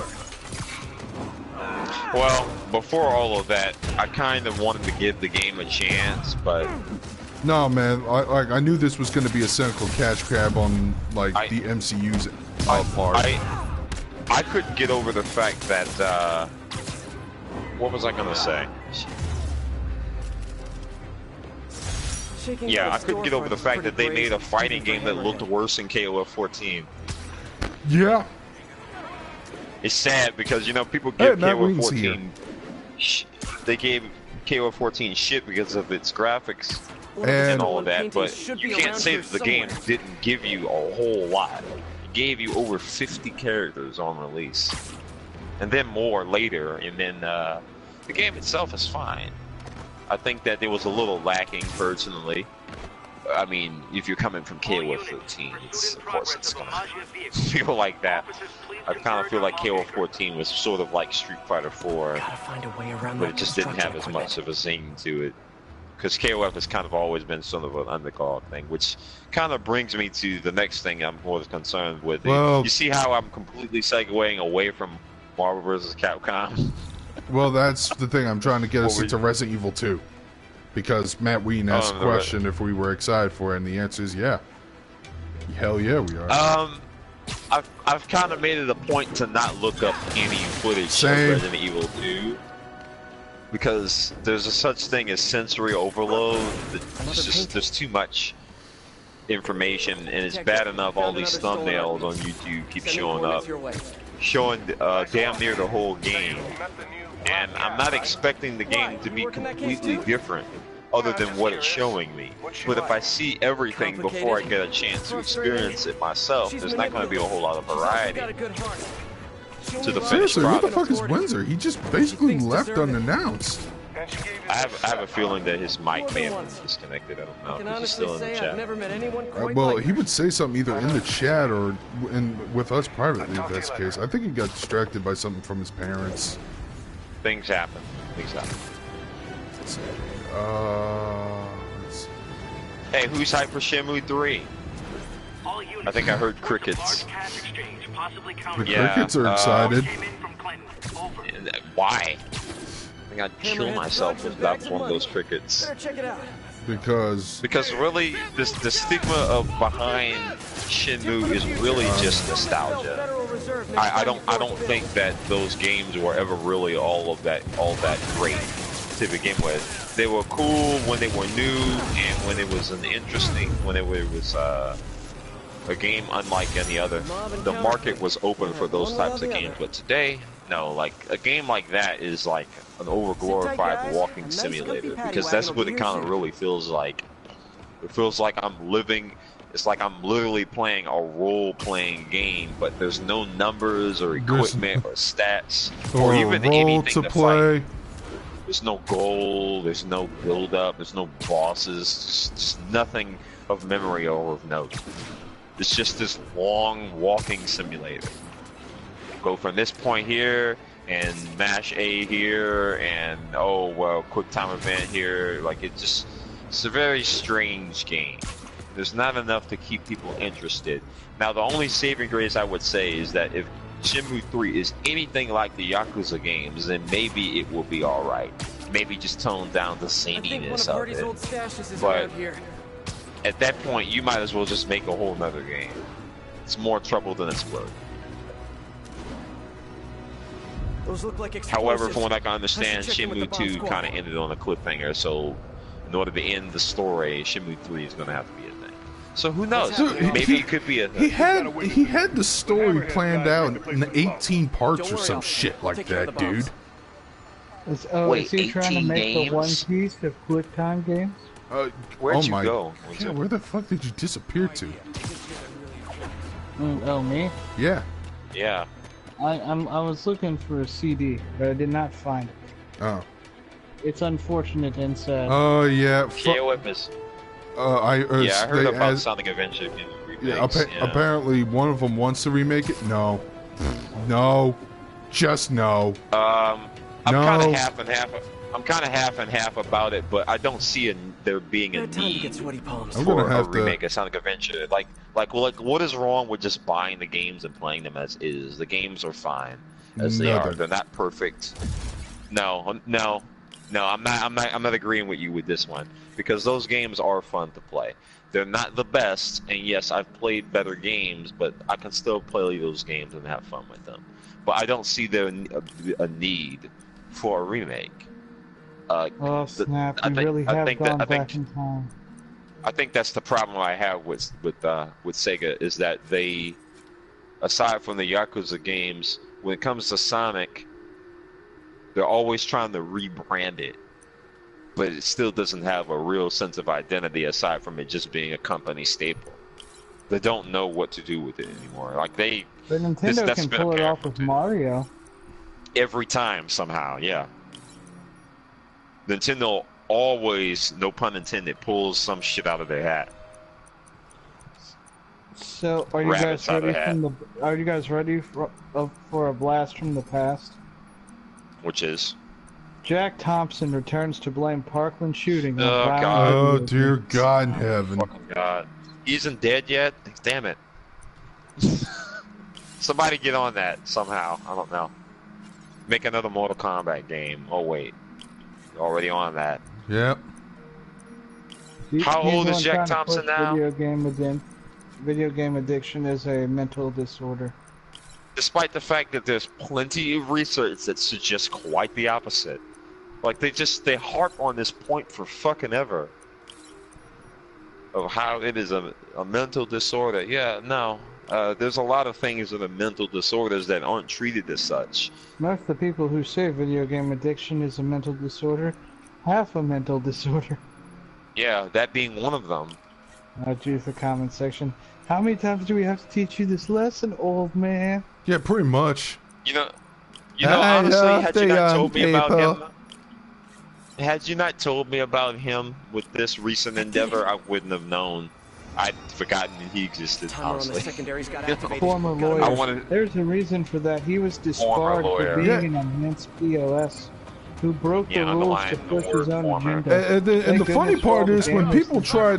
Well, before all of that, I kind of wanted to give the game a chance, but
No, man, I knew this was going to be a cynical cash grab on, like, the MCU's part.
I couldn't get over the fact that What was I gonna say? Yeah, I couldn't get over the fact that they made a fighting game that looked worse than KOF 14.
Yeah.
It's sad because, you know, people give
Matt
KOF
Wings
14... They gave KOF 14 shit because of its graphics and all of that, but you can't say that the game didn't give you a whole lot. It gave you over 50 characters on release. And then more later, and then the game itself is fine. I think that it was a little lacking, personally. I mean, if you're coming from KOF 13, of course it's gonna feel like that. I kind of feel like KOF 14 was sort of like Street Fighter 4, but it just didn't have as much of a zing to it. Because KOF has kind of always been sort of an underdog thing, which kind of brings me to the next thing I'm more concerned with.
Well,
you see how I'm completely segueing away from Marvel vs. Capcom?
Well, that's the thing. I'm trying to get us into Resident Evil 2. Because Matt Ween asked a question if we were excited for it, and the answer is yeah. Hell yeah, we are.
I've kind of made it a point to not look up any footage of Resident Evil 2. Because there's a such thing as sensory overload. There's too much information, and it's bad enough all these thumbnails on YouTube keep showing up. Showing damn near the whole game. And I'm not expecting the game to be completely different other than what it's showing me. But if I see everything before I get a chance to experience it myself, there's not going to be a whole lot of variety to the finished product.
What the fuck is Windsor? He just basically left unannounced.
I have a feeling that his mic may have been disconnected. I don't know. Is he still in the chat?
Well, he would say something either in the chat or with us privately, if that's the case. I think he got distracted by something from his parents.
Things happen. Things happen.
Let's see. Let's see.
Hey, who's hyped for Shenmue 3? I think I heard crickets.
The crickets are excited.
Why? I think I'd kill myself if that was one of those crickets.
Because
really, the stigma of behind Shenmue is really just nostalgia. I don't think that those games were ever really all that great to begin with. They were cool when they were new and when it was when it was a game unlike any other. The market was open for those types of games, but today, no. Like a game like that is like an overglorified walking simulator, because that's what it kind of really feels like. It feels like I'm living. It's like I'm literally playing a role-playing game, but there's no numbers or equipment or stats or even anything to play. There's no goal. There's no build-up. There's no bosses. Just nothing of memory or of note. It's just this long walking simulator. Go from this point here and mash A here, and oh well, quick time event here. Like it's a very strange game. There's not enough to keep people interested. Now, the only saving grace I would say is that if Shenmue 3 is anything like the Yakuza games, then maybe it will be alright. Maybe just tone down the zaniness of it. But at that point, you might as well just make a whole nother game. It's more trouble than it's worth. However, from what I can understand, Shenmue 2 kind of ended on a cliffhanger, so in order to end the story, Shenmue 3 is going to have to be a thing. So who knows? Maybe it could be a thing.
He had the story planned out in 18 parts or some shit like that, dude.
Is he trying to make the One Piece of QuickTime games?
Where'd you go?
Yeah, where the fuck did you disappear to?
Oh, me?
Yeah.
Yeah.
I was looking for a CD, but I did not find it.
Oh.
It's unfortunate and sad.
Oh yeah.
KOF is.
I
heard about Sonic Adventure getting remakes.
Apparently, one of them wants to remake it. No. No. Just no.
I'm kind of half and half. I'm kind of half and half about it, but I don't see there being a need for a remake of Sonic Adventure. Like, what is wrong with just buying the games and playing them as is? The games are fine as they are. They're not perfect. No, I'm not agreeing with you with this one, because those games are fun to play. They're not the best, and yes, I've played better games, but I can still play those games and have fun with them. But I don't see there a need for a remake.
Oh snap!
I
We
think-
really
I
have
think that-
gone
I think-
back in time.
I think that's the problem I have with Sega is that they, aside from the Yakuza games, when it comes to Sonic, they're always trying to rebrand it, but it still doesn't have a real sense of identity aside from it just being a company staple. They don't know what to do with it anymore. Like
But Nintendo
that's
can
been
pull it
apparent
off with Mario.
every time somehow, yeah. Nintendo always, no pun intended, pulls some shit out of their hat.
So, are you guys
Rabbits out of
ready
hat.
from the? Are you guys ready for a blast from the past?
Which is,
Jack Thompson returns to blame Parkland shooting on
Oh,
violent
God.
Oh
video
dear
games.
God in heaven.
fucking God, he isn't dead yet. Damn it! Somebody get on that somehow. I don't know. Make another Mortal Kombat game. Oh wait, already on that.
Yep.
How
He's
old
the
is
one
Jack
trying to
Thompson
push
now?
Video game addiction is a mental disorder.
Despite the fact that there's plenty of research that suggests quite the opposite. Like they harp on this point for fucking ever. Of how it is a mental disorder. Yeah, no. There's a lot of things that are mental disorders that aren't treated as such.
Most of the people who say video game addiction is a mental disorder have a mental disorder.
Yeah, that being one of them.
Choose the comment section. How many times do we have to teach you this lesson, old man?
Yeah, pretty much.
You know,
I
honestly,
love
had
the
you not
young
told me about
people.
him, had you not told me about him with this recent endeavor, I wouldn't have known. I'd forgotten that he existed,
Timer on the
honestly.
secondaries got activated.
Former
Gotta
lawyer.
I wanted-
There's a reason for that. He was disbarred for
lawyer.
being
Yeah.
an immense POS who broke
Yeah,
the rules to
underline the
push his
word
own
former.
agenda.
And the
Thank
funny
goodness for all
part
the
is when
damage
people
that-
try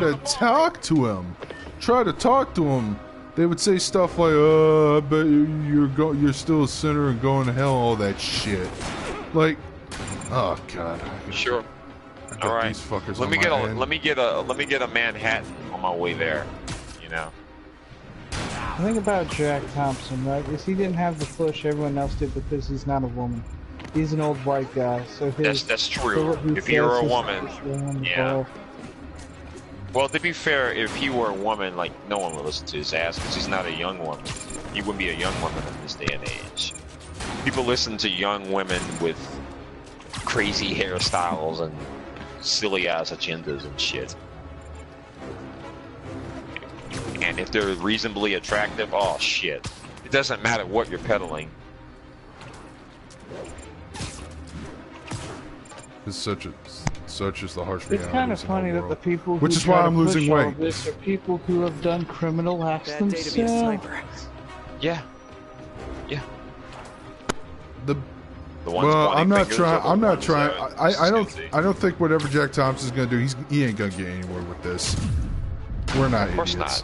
to talk to him, they would say stuff like, I bet you're still a sinner and going to hell," all that shit. Like, oh God.
Sure.
I got
All right.
these fuckers
Let
on
me
my
get a
hand.
let me get a Manhattan on my way there. You know.
The thing about Jack Thompson, right, is he didn't have the push everyone else did because he's not a woman. He's an old white guy, so his...
That's
so
true.
what he
If you were
says
a
is
woman,
just around the
yeah.
ball.
Well, to be fair, if he were a woman, like, no one would listen to his ass because he's not a young woman. He wouldn't be a young woman in this day and age. People listen to young women with crazy hairstyles and silly ass agendas and shit. And if they're reasonably attractive, oh shit. It doesn't matter what you're peddling.
It's such is the harsh
It's
reality.
kind of funny that the people who
Which is
try
why
to
I'm
push
losing
all
weight.
of this are people who have done criminal acts
Bad day to be a
themselves.
sniper.
Yeah. Yeah.
The
The ones
well,
pointing
I'm not
fingers
trying.
are the
I'm not
ones
trying.
that are
I don't.
sketchy.
I don't think whatever Jack Thompson's gonna do, he ain't gonna get anywhere with this. We're not
Of course
idiots.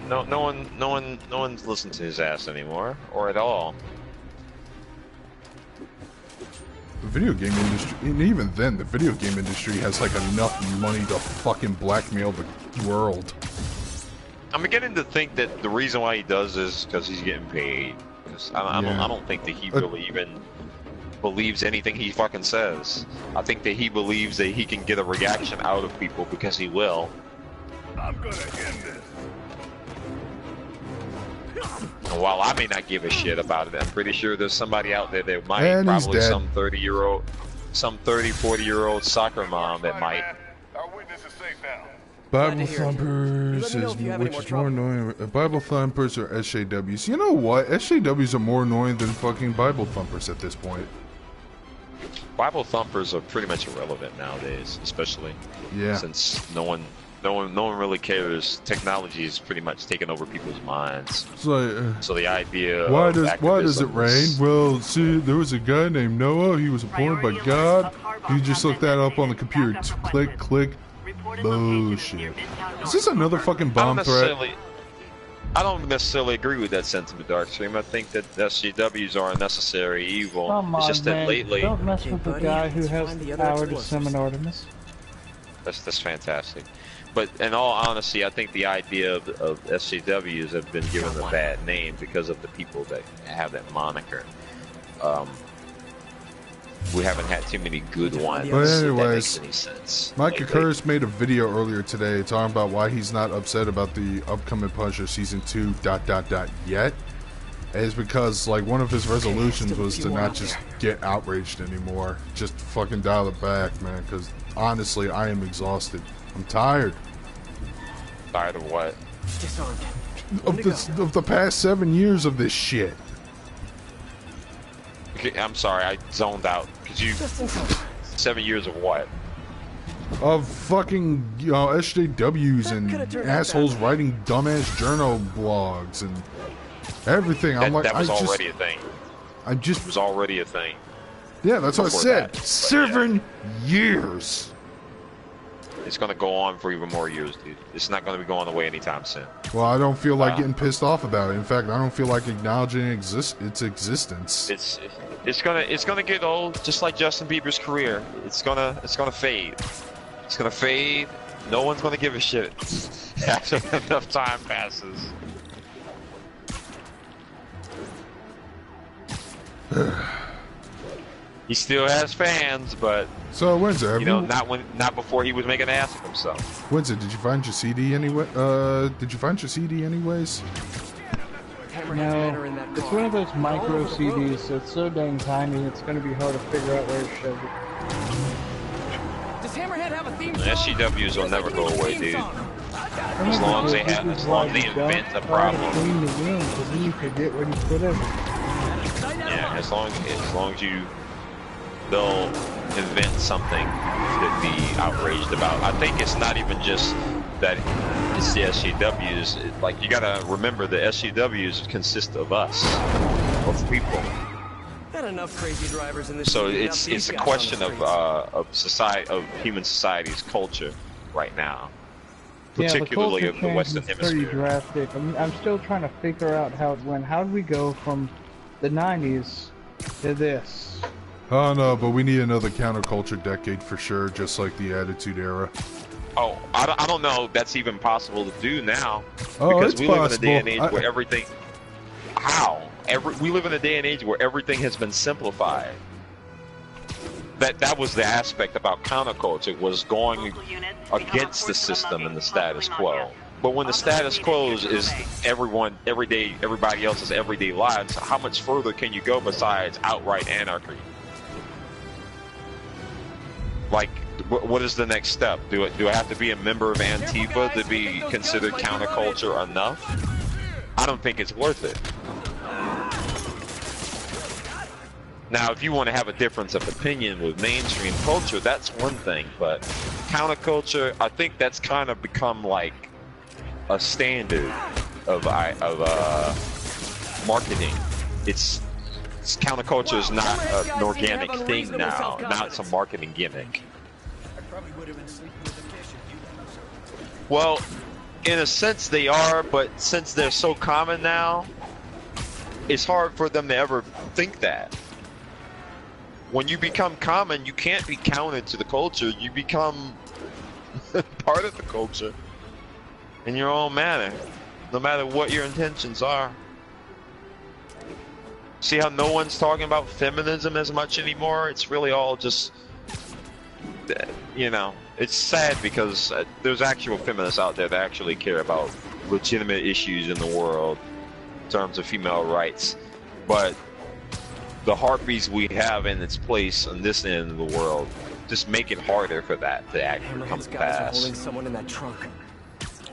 not. No one's listening to his ass anymore, or at all.
The video game industry, and even then, the video game industry has like enough money to fucking blackmail the world.
I'm beginning to think that the reason why he does this is because he's getting paid. 'Cause I don't think that he really even believes anything he fucking says. I think that he believes that he can get a reaction out of people because he will.
I'm gonna end this.
And while I may not give a shit about it, I'm pretty sure there's somebody out there that might.
And he's
Probably
dead.
some 40-year-old soccer mom that might.
Our witness is safe now.
Glad
Bible
to hear it.
thumpers
Let me know
is
if you have any
which
more
is more
trouble.
annoying. Bible thumpers or SJWs? You know what? SJWs are more annoying than fucking Bible thumpers at this point.
Bible thumpers are pretty much irrelevant nowadays, especially
Yeah.
since no one really cares. Technology is pretty much taking over people's minds.
It's like,
So the idea
why
of
does it
activism
rain?
is-
Well, see, there was a guy named Noah. He was appointed by God. You just look that up on the computer. Click, click. Bullshit. Is this another fucking bomb threat?
I don't necessarily agree with that sentiment, Darkstream. I think that SJWs are a necessary evil.
Come
It's
on,
just that
man.
lately,
Don't mess
Okay,
with the
buddy,
guy who
let's
has
find
the
the other
power to
explosives.
summon Artemis.
that's fantastic. But in all honesty, I think the idea of SJWs have been given a bad name because of the people that have that moniker. we haven't had too many good ones.
But
if that
anyways,
makes any sense.
Mike
lately.
Akuris made a video earlier today talking about why he's not upset about the upcoming Punisher season 2 ... yet. Is because like one of his resolutions was to not just get outraged anymore. Just fucking dial it back, man. Because honestly, I am exhausted. I'm tired.
Tired of what?
Disarmed.
Of the past 7 years of this shit.
Okay, I'm sorry, I zoned out. Cause you 7 years of what?
Of fucking, you know, SJWs and assholes writing dumbass journal blogs and everything. I'm like,
that was already a thing.
It
was already a thing.
Yeah, that's what I said.
That,
7 years.
It's gonna go on for even more years, dude. It's not gonna be going away anytime soon.
Well, I don't feel like getting pissed off about it. In fact, I don't feel like acknowledging its existence.
It's gonna get old, just like Justin Bieber's career. It's gonna fade. It's gonna fade. No one's gonna give a shit after enough time passes. He still has fans, but
so Windsor,
not before he was making an ass of himself.
Windsor, did you find your CD anyway? Did you find your CD anyways?
No, it's one of those micro CDs, so it's so dang tiny. It's going to be hard to figure out where to shove it.
Does Hammerhead have a theme song?
SCWs will never go away, dude. As long as they invent a problem.
Clean the room, because then you forget what you put in.
Yeah, as long as they'll invent something to be outraged about. I think it's not even just that it's the SCWs. Like, you gotta remember the SCWs consist of us, of people.
Not enough crazy drivers in this.
So it's a question of society, of human society's culture right now, particularly
yeah,
of the Western Hemisphere.
Pretty drastic. I'm still trying to figure out how did we go from the 90s to this.
Oh no, but we need another counterculture decade for sure, just like the Attitude Era.
Oh, I don't know if that's even possible to do now.
Oh,
because
it's
we live
possible.
in a day and age where everything... How? We live in a day and age where everything has been simplified. That was the aspect about counterculture, was going against the system and the status quo. But when the status quo is everybody else's everyday lives, how much further can you go besides outright anarchy? Like, what is the next step? Do I have to be a member of Antifa to be considered counterculture enough? I don't think it's worth it. Now, if you want to have a difference of opinion with mainstream culture, that's one thing. But counterculture, I think that's kind of become like a standard of marketing. It's counterculture is not an organic thing now. Now it's a marketing gimmick. Well, in a sense they are, but since they're so common now, it's hard for them to ever think that. When you become common, you can't be counted to the culture. You become part of the culture in your own manner, no matter what your intentions are. See how no one's talking about feminism as much anymore? It's really all just, you know, it's sad because there's actual feminists out there that actually care about legitimate issues in the world in terms of female rights. But the harpies we have in its place on this end of the world just make it harder for that to actually come to pass.
Holding someone in that trunk.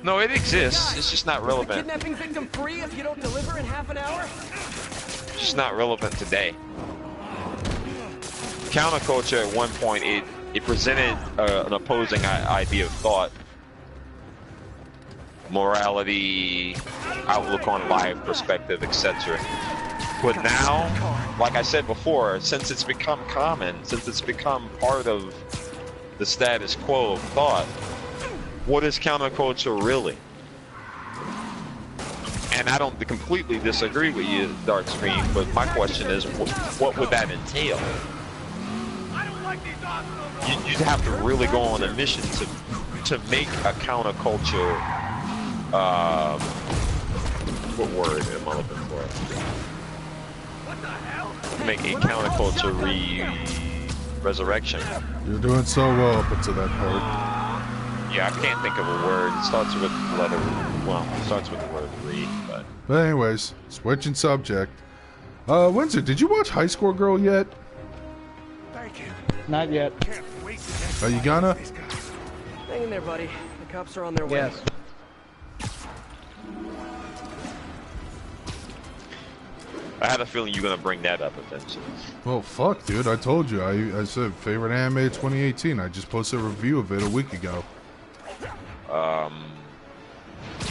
No, it exists. It's just not relevant.
Is the kidnapping victim free if you don't deliver in half an hour?
It's just not relevant today. Counterculture at one point, it presented an opposing idea of thought, morality, outlook on life, perspective, etc. But now, like I said before, since it's become common, since it's become part of the status quo of thought, what is counterculture really? And I don't completely disagree with you, Darkscreen, but my question is, what would that entail? You'd have to really go on a mission to make a counterculture, what word am I looking for? Make a counterculture Resurrection.
You're doing so well up until that part.
Yeah, I can't think of a word. It starts with the letter. Well, it starts with the word re, but.
But anyways, switching subject. Windsor, did you watch High Score Girl yet?
Thank you.
Not yet.
Can't wait to
Are you gonna?
these guys.
Hang in there, buddy. The cops are on their way.
Yes.
I had a feeling you're gonna bring that up eventually.
Well, fuck, dude. I told you. I said favorite anime 2018. I just posted a review of it a week ago.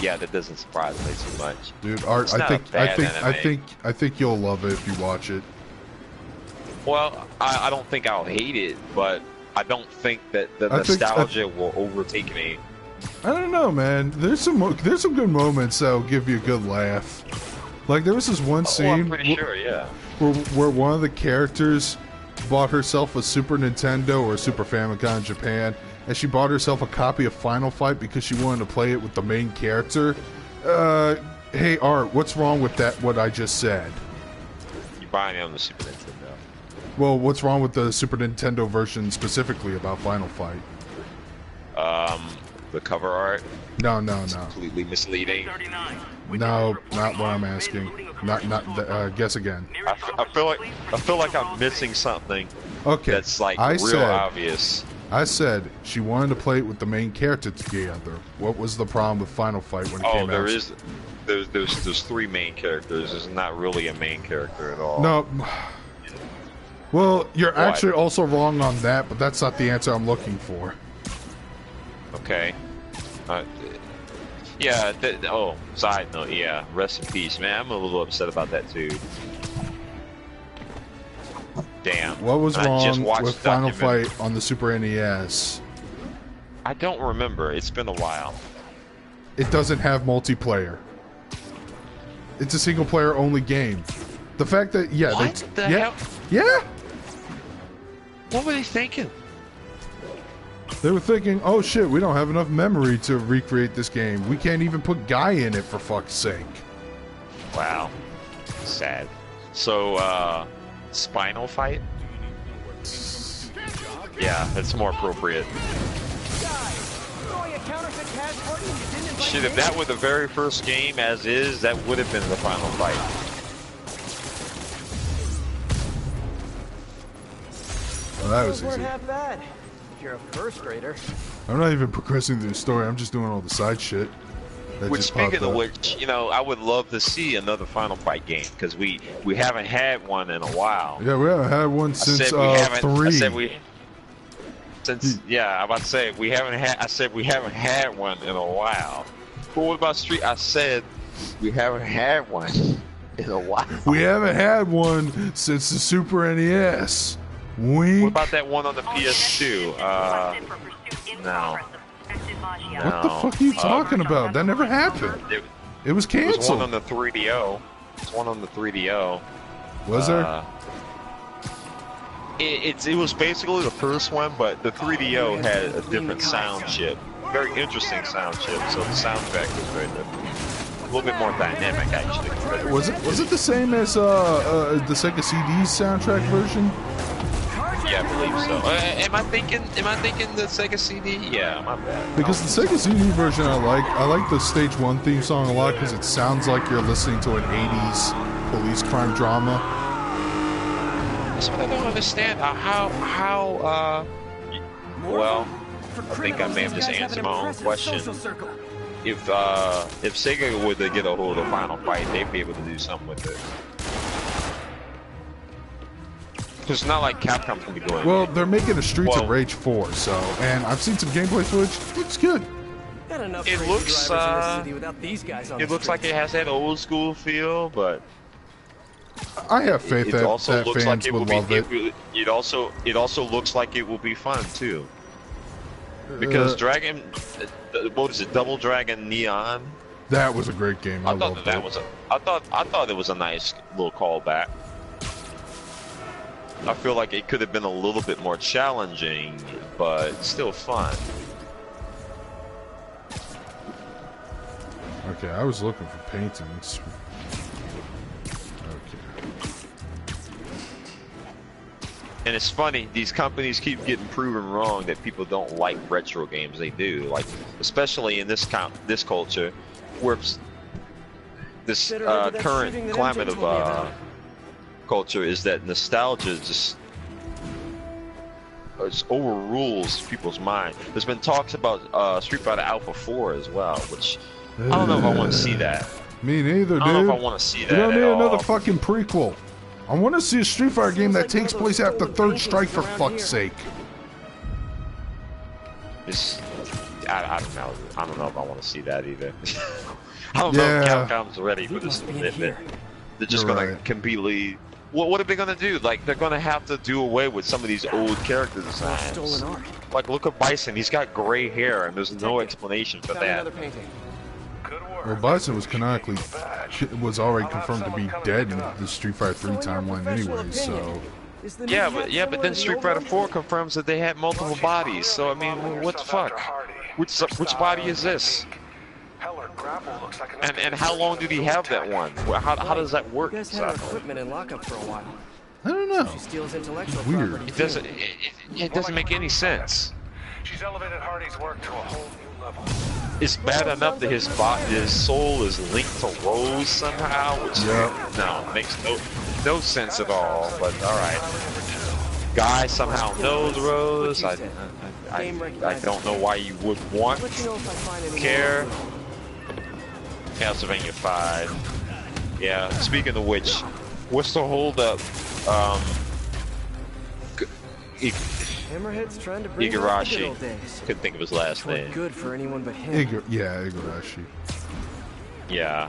Yeah, that doesn't surprise me too much.
Dude, Art,
It's
I
not a bad
think
anime.
you'll love it if you watch it.
Well, I don't think I'll hate it, but I don't think that the
I think-
nostalgia will overtake me.
I don't know, man. There's some good moments that'll give you a good laugh. Like there was this one
Oh,
scene
I'm pretty sure, yeah.
where one of the characters bought herself a Super Nintendo or a Super Famicom in Japan, and she bought herself a copy of Final Fight because she wanted to play it with the main character. Hey Art, what's wrong with that? What I just said?
You buying it on the Super Nintendo?
Well, what's wrong with the Super Nintendo version specifically about Final Fight?
The cover art
No.
completely misleading.
No, not what I'm asking. Guess again.
I feel like I'm missing something.
Okay.
That's like
I
real
said,
obvious.
I said she wanted to play it with the main character together. What was the problem with Final Fight when it came out?
There's three main characters. There's not really a main character at all.
No. Well, you're
What?
actually also wrong on that, but that's not the answer I'm looking for.
Okay. Yeah. Side note. Yeah. Rest in peace, man. I'm a little upset about that too. Damn.
What was
And I just
wrong
watched
with
the
Final
documentary.
Fight on the Super NES?
I don't remember. It's been a while.
It doesn't have multiplayer. It's a single player only game. The fact that
What the hell?
Yeah.
What were they thinking?
They were thinking, oh shit, we don't have enough memory to recreate this game. We can't even put Guy in it for fuck's sake.
Wow. Sad. So, Spinal Fight? Yeah, that's more appropriate. Shit, if that were the very first game as is, that would have been the Final Fight.
Well, that was
weren't
easy.
half bad. If you're a first grader.
I'm not even progressing through the story. I'm just doing all the side shit. That
Which,
just popped
speaking of
up.
which, you know, I would love to see another Final Fight game because we haven't had one in a while.
Yeah, we haven't had one since 3.
I'm about to say we haven't had. I said we haven't had one in a while. But what about Street? I said we haven't had one in a while.
We haven't had one since the Super NES. Wink.
What about that one on the PS2? No.
What the fuck are you talking about? That never happened. It was
There was
canceled.
one on the 3DO. There's one on the 3DO.
Was there?
It was basically the first one, but the 3DO had a different sound chip. Very interesting sound chip, so the soundtrack was very different. A little bit more dynamic, actually.
Was it the same as the Sega CD soundtrack version?
Yeah, I believe so. Am I thinking the Sega CD? Yeah, my bad.
Because the Sega CD version I like the Stage 1 theme song a lot because it sounds like you're listening to an 80s police crime drama.
That's what I don't understand. Well, I think I may have just answered my own question. If Sega were to get a hold of Final Fight, they'd be able to do something with it. Because it's not like Capcom's gonna be doing it.
Well, they're making a Streets of Rage 4, so, and I've seen some gameplay footage. It looks good.
It looks like it has that old school feel, but
I have faith that fans would love it.
It also looks like it will be fun too. Because Dragon, what is it? Double Dragon Neon.
That was a great game. I loved it.
I thought it was a nice little callback. I feel like it could have been a little bit more challenging, but still fun.
Okay, I was looking for paintings. Okay.
And it's funny, these companies keep getting proven wrong that people don't like retro games. They do, like especially in this culture, where this current climate of culture is that nostalgia just overrules people's mind. There's been talks about Street Fighter Alpha 4 as well, which I don't know if I want to see that.
Me neither, dude.
I don't know if I want to see that.
You don't need
at
another
all.
fucking prequel. I want to see a Street Fighter game that takes place after Third Strike, for fuck's sake.
I don't know. I don't know if I want to see that either. I don't know if Capcom's ready for this commitment. They're just gonna completely. What are they gonna do? Like, they're gonna have to do away with some of these old character designs. Like, look at Bison. He's got gray hair, and there's no explanation for that.
Well, Bison was canonically already confirmed to be dead in the Street Fighter 3 timeline anyway, so.
Yeah, but then Street Fighter 4 confirms that they had multiple bodies. So I mean, what the fuck? Which body is this? And how long did he have that one? How does that work?
You guys had our equipment in lockup for a while.
I don't know.
She steals intellectual
Weird.
property.
It doesn't make any sense.
She's elevated Hardy's work to a whole new level.
It's bad enough that his soul is linked to Rose somehow, which makes no sense at all. But all right, Guy somehow knows Rose. I don't know why you would want care. Castlevania 5. Yeah. Speaking of which, what's the holdup?
Hammerhead's trying to bring back the good old
Igarashi.
days.
Couldn't think of his last name.
Good for anyone but him.
Igarashi.
Yeah.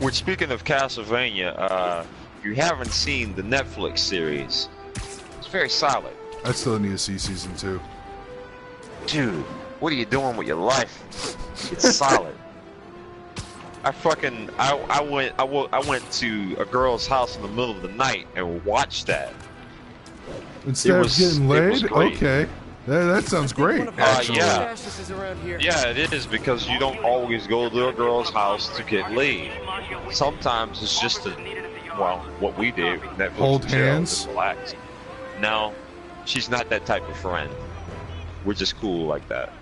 Which, speaking of Castlevania, you haven't seen the Netflix series. It's very solid.
I still need to see season 2.
Dude, what are you doing with your life? It's solid. I went to a girl's house in the middle of the night and watched that.
Instead of getting laid? Okay. That sounds great, actually.
Yeah, it is, because you don't always go to a girl's house to get laid. Sometimes it's just what we did. Netflix
Hold
and chill,
hands?
just relax. No, she's not that type of friend. We're just cool like that.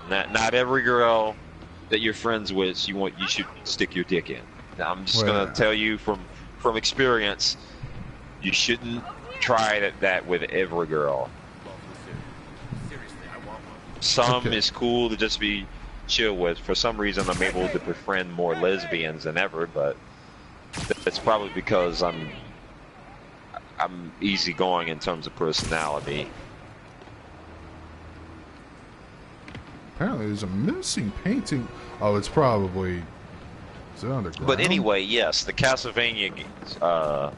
Not every girl that you're friends with, you should stick your dick in. Now, I'm just gonna tell you from experience, you shouldn't try that with every girl. Some is cool to just be chill with. For some reason, I'm able to befriend more lesbians than ever, but that's probably because I'm easygoing in terms of personality.
Apparently, there's a missing painting. Oh, it's probably. Is it underground?
But anyway, yes, the Castlevania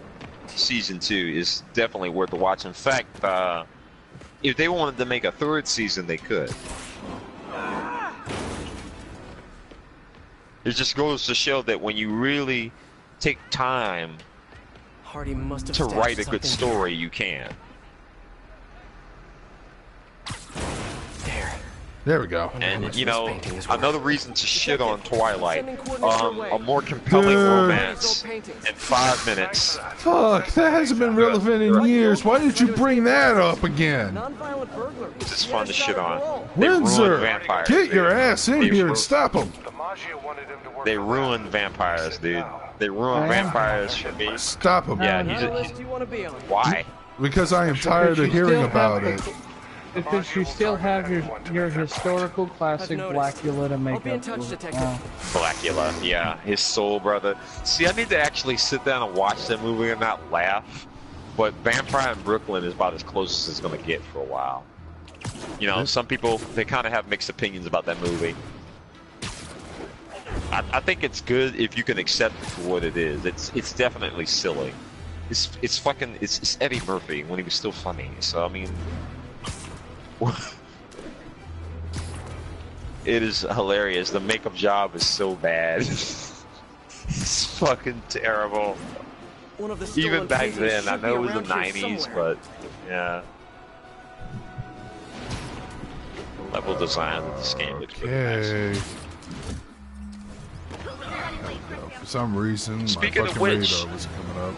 season 2 is definitely worth a watch. In fact, if they wanted to make a 3rd season, they could. It just goes to show that when you really take time to write a good story, you can.
There we go.
And, you know, another reason to shit on Twilight, a more compelling romance in 5 minutes.
Fuck, that hasn't been relevant in years. Why did you bring that up again?
It's fun to shit on.
Windsor,
vampires,
get your ass in here and stop them.
They ruined vampires, dude. They ruined vampires for me.
Stop them.
Yeah, why?
Because I am tired of hearing about it.
Because you still have your historical classic Blackula to make up for.
Blackula, yeah, his soul brother. See, I need to actually sit down and watch that movie and not laugh. But Vampire in Brooklyn is about as close as it's gonna get for a while. You know, some people, they kind of have mixed opinions about that movie. I think it's good if you can accept it for what it is. It's definitely silly. It's Eddie Murphy when he was still funny. So I mean. It is hilarious. The makeup job is so bad. It's fucking terrible. Even back then, I know it was the 90s, but yeah. Level design of this game looks pretty nice.
For some reason,
Speaking
my
of
fucking
which,
radar was coming up.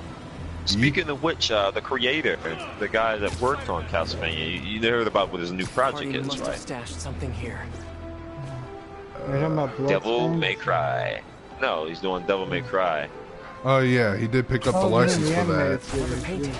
Speaking of which, the creator, the guy that worked on Castlevania, you heard about what his new project
Marty
is,
must have
right?
stashed something here.
You're talking about
Devil
Bloodstained?
May Cry. No, he's doing Devil May Cry.
Oh yeah, he did pick up the license
the
for
animated
that.
series,
Painting.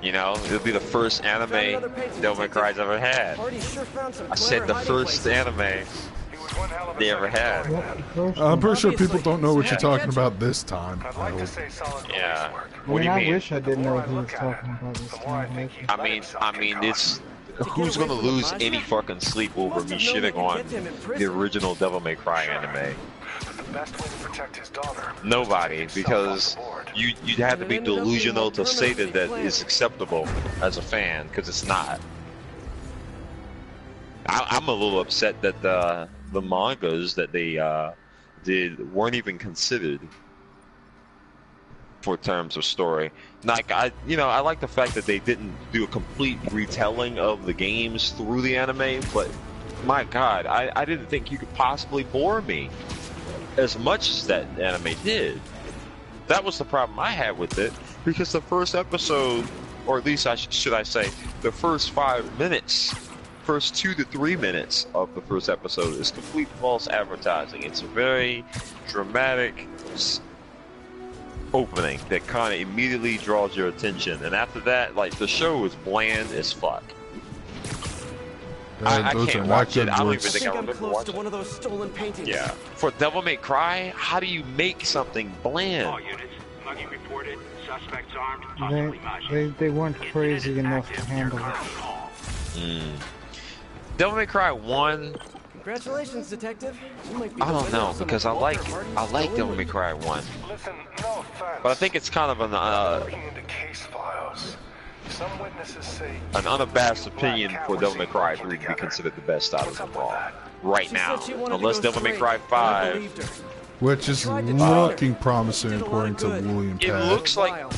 You know, it'll be the first anime
Another painting,
Devil May Cry's ever had.
Marty sure found some
I said the
clever
first
hiding places.
anime
He was one hell of a
they ever had.
second
Yeah,
story
the first
I'm
one.
pretty sure people
Obviously.
don't know what you're
Yeah.
talking about this time.
I'd
I
like to
hope.
say solid police
Yeah.
work.
What do you
I
mean?
wish I didn't know
The
what he
more I
was
look
talking
at
about
it,
this
the more I
time.
think he
I
let
mean,
himself
I
get
mean,
caught.
it's
To
who's
get away
gonna
from the
lose
Maggia?
any fucking sleep over
Must
me
have known they
shitting
could
on
get him in
the
prison.
original Devil May Cry anime?
But the best way to protect his daughter.
Nobody,
was to take
because
himself off the board.
you'd have to be
And it ended up being
delusional
more
to say that
permanently
it's acceptable as a fan, because it's not. I'm a little upset that the mangas that they did weren't even considered for terms of story. Like I like the fact that they didn't do a complete retelling of the games through the anime, but my God, I didn't think you could possibly bore me as much as that anime did. That was the problem I had with it, because the first episode, or at least should I say, the first 5 minutes, first 2 to 3 minutes of the first episode is complete false advertising. It's a very dramatic opening that kind of immediately draws your attention, and after that, like, the show is bland as fuck. I
Those are
can't
not
watch it.
good
I don't
words.
even think I
I'm
remember
close to
watching
one of those stolen paintings.
Yeah. For Devil May Cry, how do you make something bland?
All units, mugging reported, suspects armed, possibly Maggia.
They weren't crazy enough to handle it.
Devil May Cry 1,
Congratulations, detective. You might be
I
the
don't
winner
know,
of some
because I
Walter
like
Hardy's
Devil May
stolen
Cry 1.
Listen, no offense.
But I think it's kind of
Looking into case files. Some witnesses say
an unabashed opinion for Devil May Cry 3 to be considered the best out of them all. Right
She
now.
said she wanted to
Unless
go
Devil May
straight,
Cry
and I
5,
believed her.
Which is
Tried to tell her.
looking promising
Did a lot
according
of
to
good.
William
it
Pat.
looks like,
While.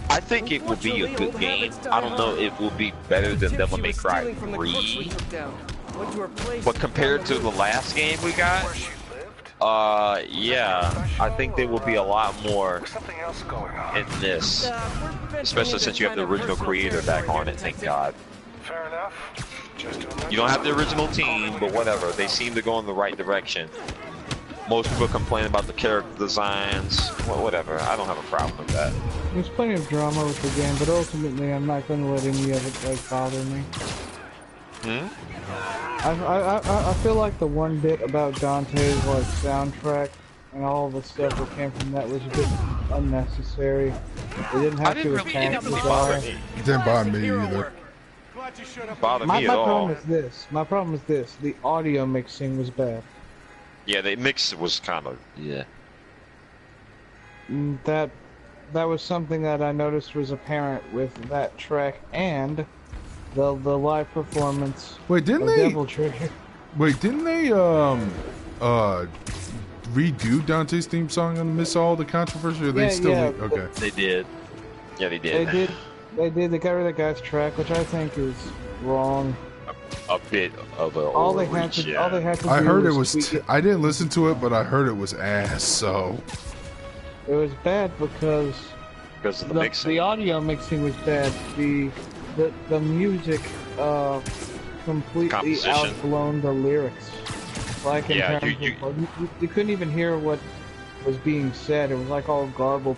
I think it will be a good game. I don't know if it will be better than
Tip
Devil
she
May
was
Cry
stealing from the crooks we
3.
took down. Went to her place,
But compared
found
to
the
the
loot.
last game we got,
where she lived.
yeah, I think there will be a lot more
There's something else going on.
in this.
We're venturing
Especially
into
since you have the
kind of
original
personal
creator back
territory
on
here,
it, thank
detective.
God.
Fair enough. Just doing my
You don't have the
job.
original team, but whatever. They seem to go in the right direction. Most people complain about the character designs. Well, whatever. I don't have a problem with that.
There's plenty of drama with the game, but ultimately I'm not going to let any of it like bother me. I feel like the one bit about Dante's like soundtrack and all the stuff that came from that was a bit unnecessary. They didn't have to attack the guy.
It didn't bother me either.
Glad you showed up.
Bother
My
me at all.
problem is this. My problem is this. The audio mixing was bad.
Yeah, the mix was kind of yeah.
That was something that I noticed was apparent with that track and the live performance
Wait, didn't
of
they?
Devil Trigger.
Wait, didn't they redo Dante's theme song and miss all the controversy? Or they
Yeah,
still
yeah,
okay?
They did. Yeah, they did.
They did. They got rid of the guy's track, which I think is wrong.
A bit of a
All they
overreach,
had to,
yeah.
all they had to
I
do
heard it
was
was.
tweak
I didn't listen to it, but I heard it was ass. So
it was bad because
because of the
the
mixing.
audio mixing was bad. The music completely
Composition.
outblown the lyrics. Like in
Yeah,
terms of, you couldn't even hear what was being said. It was like all garbled.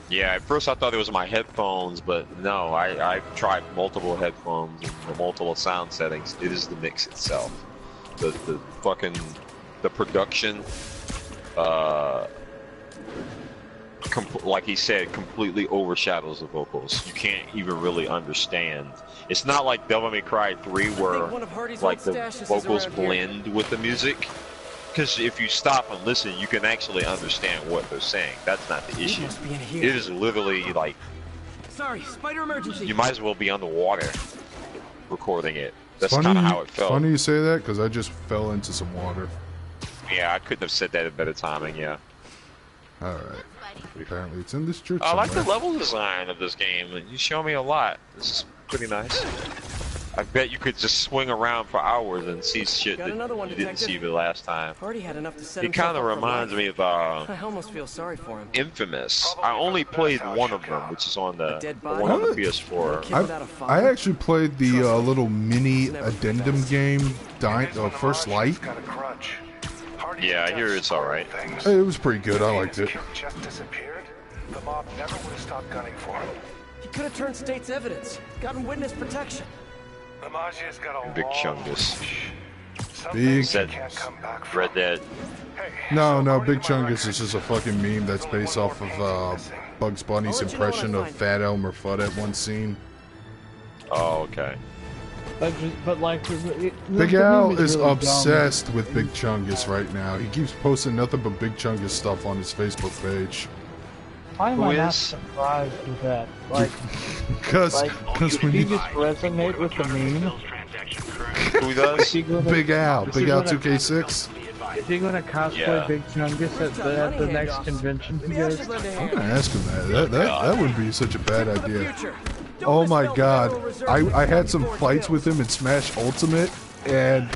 Yeah, at first I thought it was my headphones, but no, I tried multiple headphones and the multiple sound settings. It is the mix itself. The fucking the production, like he said, completely overshadows the vocals. You can't even really understand. It's not like Devil May Cry 3 where
one of Hardy's
like
old
the
stashes is
vocals
around here.
blend with the music. Because if you stop and listen, you can actually understand what they're saying. That's not the
He
issue.
must be in here.
It is literally like
Sorry, spider emergency.
you might as well be underwater recording it. That's
funny,
kind of how it felt.
funny you say that because I just fell into some water.
Yeah, I couldn't have said that at better timing. Yeah,
All right. Apparently, it's in this church.
I like the
somewhere.
level design of this game. You show me a lot. This is pretty nice. I bet you could just swing around for hours and see shit
Got
that
another one,
you didn't
Detective.
see the last time.
Hardy had enough to set
It
himself
kind of
up for
reminds
life.
me of
I almost feel sorry for him.
Infamous. I only played one of them, which is on the
dead
one on the
body?
PS4.
I actually played the little mini addendum game, First Light.
Yeah, I hear it's alright.
It was pretty good. I liked it.
Just disappeared. The mob never would have stopped gunning for him.
He could have turned state's evidence, gotten witness protection.
The Majia's got a
Big
long
Chungus.
Big.
Said Red Dead.
No, Big Chungus is just a fucking meme that's based off of Bugs Bunny's impression of Fat Elmer Fudd at one scene.
Oh, okay.
But like,
Big Al is obsessed with Big Chungus right now. He keeps posting nothing but Big Chungus stuff on his Facebook page.
Why am I not surprised with that? Like,
because when
he
you
just resonate with the meme.
Who does?
Big Al 2K6.
Is he gonna cosplay Big Chungus at the next convention he goes?
I'm gonna ask him that. That wouldn't be such a bad idea. Oh my god. I had some fights with him in Smash Ultimate, and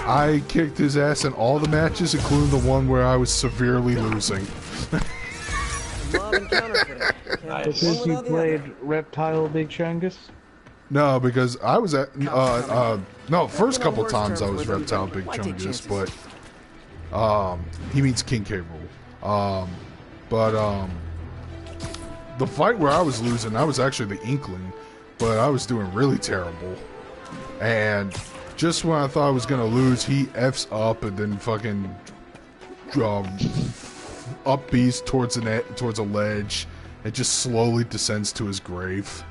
I kicked his ass in all the matches, including the one where I was severely losing.
Because you played Reptile Big Chungus?
No, because I was at no, first couple times I was Reptile Big Chungus, but he means King K. Rool. The fight where I was losing, I was actually the Inkling, but I was doing really terrible. And just when I thought I was gonna lose, he F's up and then fucking up B's towards a ledge, and just slowly descends to his grave.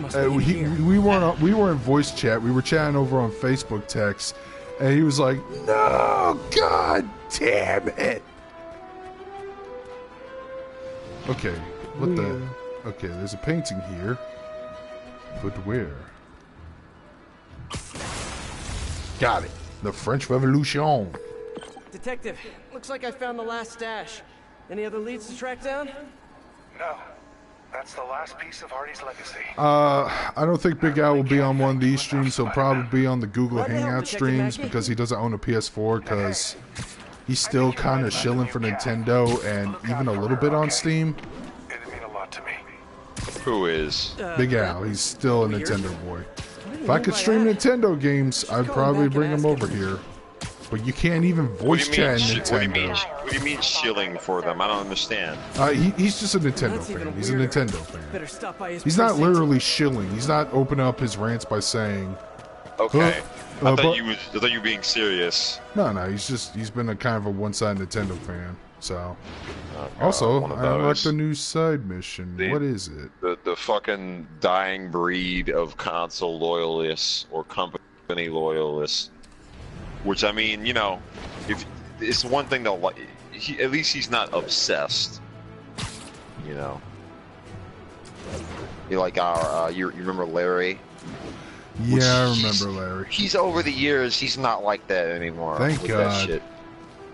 We were in voice chat. We were chatting over on Facebook text, and he was like, "No, god damn it." Okay, what the? Okay, there's a painting here. But where? Got it. The French Revolution.
Detective, looks like I found the last stash. Any other leads to track down?
No. That's the last piece of Hardy's legacy.
I don't think Big Al will be on one of these streams. He'll probably be on the Google Hangout streams because he doesn't own a PS4, because he's still kind of shilling for Nintendo and even a little bit on Steam.
It'd mean a lot to me.
Who is?
Big Al. He's still a Nintendo boy. If I could stream Nintendo games, I'd probably bring him over here. But you can't even voice chat in Nintendo.
What do you mean shilling for them? I don't understand.
He's just a Nintendo fan. He's a Nintendo fan. He's not literally shilling. He's not opening up his rants by saying,
"Okay, I thought you were being serious."
No, he's been a kind of a one-sided Nintendo fan. So, also, I like the new side mission. What is it?
The fucking dying breed of console loyalists or company loyalists. Which, I mean, you know, if it's one thing to like, at least he's not obsessed. You know, you like our you remember Larry?
Yeah, I remember Larry.
He's over the years. He's not like that anymore.
Thank God.
That shit.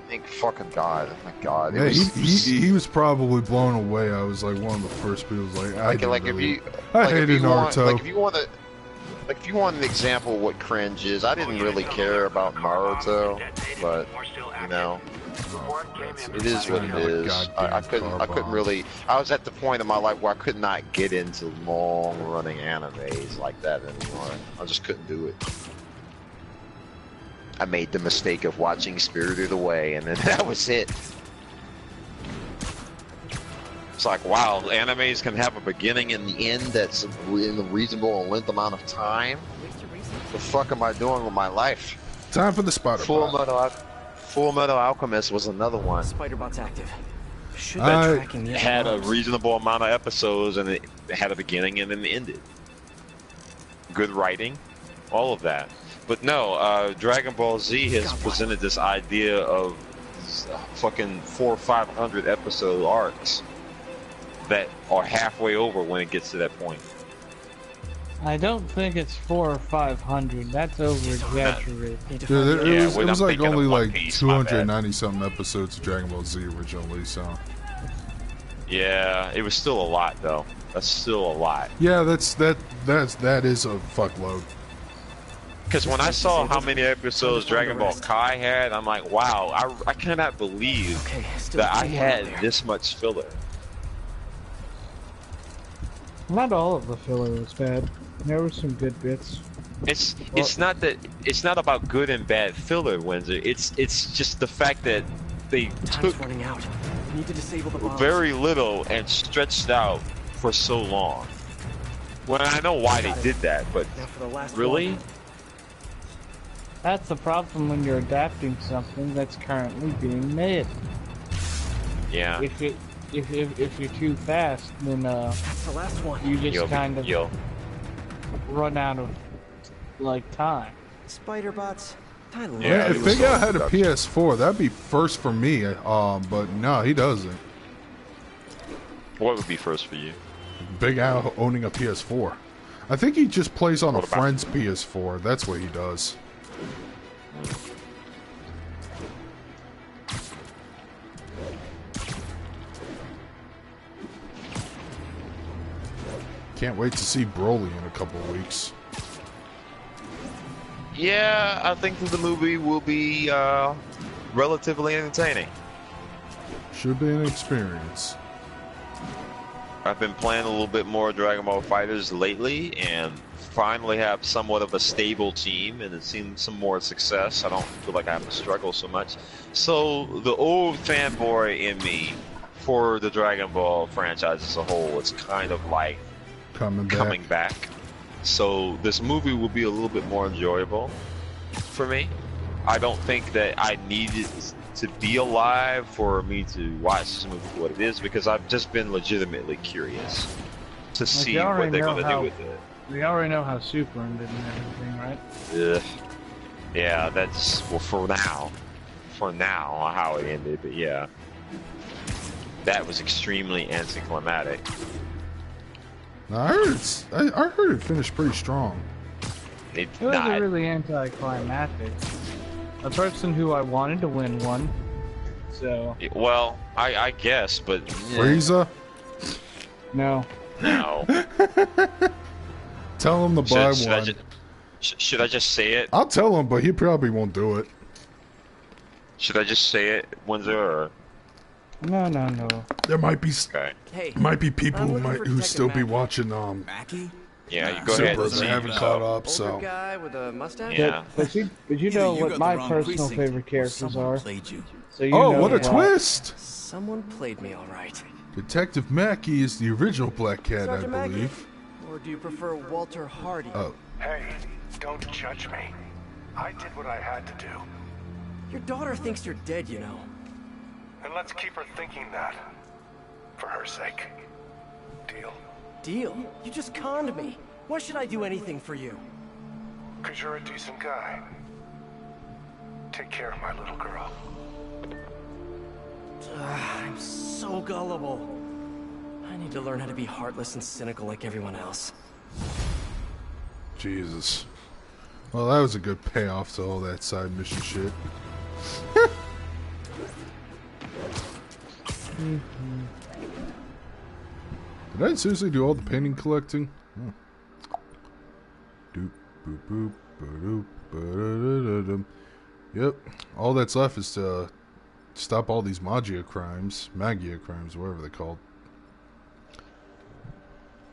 Thank fucking God. Oh my God.
Yeah, he was probably blown away. I was like one of the first people. I hated Naruto.
If you want an example of what cringe is, I didn't really care about Naruto, but you know, it is what it is. I couldn't really. I was at the point in my life where I could not get into long-running animes like that anymore. I just couldn't do it. I made the mistake of watching Spirited Away, and then that was it. It's like, wow, animes can have a beginning and the end that's in a reasonable length amount of time. What the fuck am I doing with my life?
Time for the Spider-Bot.
Full Metal Alchemist was another one.
Spider-Bot's active.
It had a reasonable amount of episodes, and it had a beginning and then ended. Good writing, all of that. But no, Dragon Ball Z has presented this idea of fucking 400 or 500 episode arcs that are halfway over when it gets to that point.
I don't think it's 400 or 500. That's over-exaggerated.
It was like only like 290 something episodes of Dragon Ball Z originally, so.
Yeah, it was still a lot though. That's still a lot.
Yeah, that is a fuckload.
Because when I saw how many episodes Dragon Ball Kai had, I'm like, wow, I cannot believe that I had this much filler.
Not all of the filler was bad. There were some good bits.
It's not about good and bad filler, Windsor. It's just the fact that they took
running out. We need to disable the bombs.
very little and stretched out for so long. Well, I know why they did that, but really?
That's the problem when you're adapting something that's currently being made.
Yeah.
If you're too fast, then
that's the last one.
You just kind of run out of like time.
Spider bots.
Yeah, if Big Al had a PS4, that'd be first for me. But no, he doesn't.
What would be first for you?
Big Al owning a PS4. I think he just plays on a friend's PS4. That's what he does. Can't wait to see Broly in a couple of weeks.
Yeah, I think that the movie will be relatively entertaining.
Should be an experience.
I've been playing a little bit more Dragon Ball FighterZ lately, and finally have somewhat of a stable team, and it's seen some more success. I don't feel like I have to struggle so much. So the old fanboy in me for the Dragon Ball franchise as a whole is kind of like coming back. So this movie will be a little bit more enjoyable for me. I don't think that I needed to be alive for me to watch this movie for what it is, because I've just been legitimately curious to see what they're going to do with it.
We already know how Super ended and everything, right?
Yeah, that's, well, for now how it ended, but yeah. That was extremely anticlimactic.
I heard it finished pretty strong.
It wasn't really anticlimactic. A person who I wanted to win won, so...
Well, I guess, but...
Frieza?
No.
Tell him to buy one.
Should I just say it?
I'll tell him, but he probably won't do it.
Should I just say it, Windsor, or...
No.
There might be people who still be watching
Mackie? Yeah, you go ahead.
They haven't caught up, so.
Guy with a mustache?
Yeah.
But you know what my personal favorite characters are. So
what a twist!
Someone played me all right.
Detective Mackey is the original Black Cat, I believe.
Or do you prefer Walter Hardy?
Oh.
Hey, don't judge me. I did what I had to do.
Your daughter thinks you're dead, you know.
And let's keep her thinking that. For her sake. Deal?
Deal? You just conned me. Why should I do anything for you?
'Cause you're a decent guy. Take care of my little girl.
I'm so gullible. I need to learn how to be heartless and cynical like everyone else.
Jesus. Well, that was a good payoff to all that side mission shit. Did I seriously do all the painting collecting? Doop, boop, boop, ba-doop, ba-da-da-da-dum. Yep. All that's left is to stop all these Magia crimes, whatever they're called.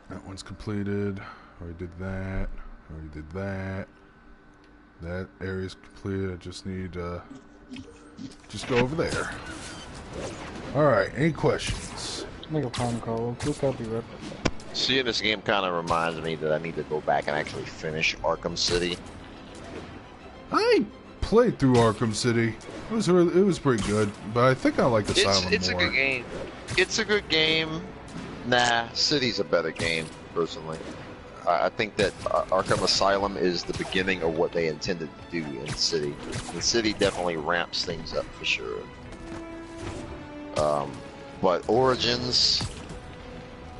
That one's completed. Already did that. Already did that. That area's completed. I just need just go over there. Alright, any questions?
Make a phone call. I'll be right back.
Seeing this game kind of reminds me that I need to go back and actually finish Arkham City.
I played through Arkham City. It was pretty good, but I think I like Asylum more.
It's a good game. It's a good game. Nah, City's a better game, personally. I think that Arkham Asylum is the beginning of what they intended to do in City. The City definitely ramps things up for sure. But Origins...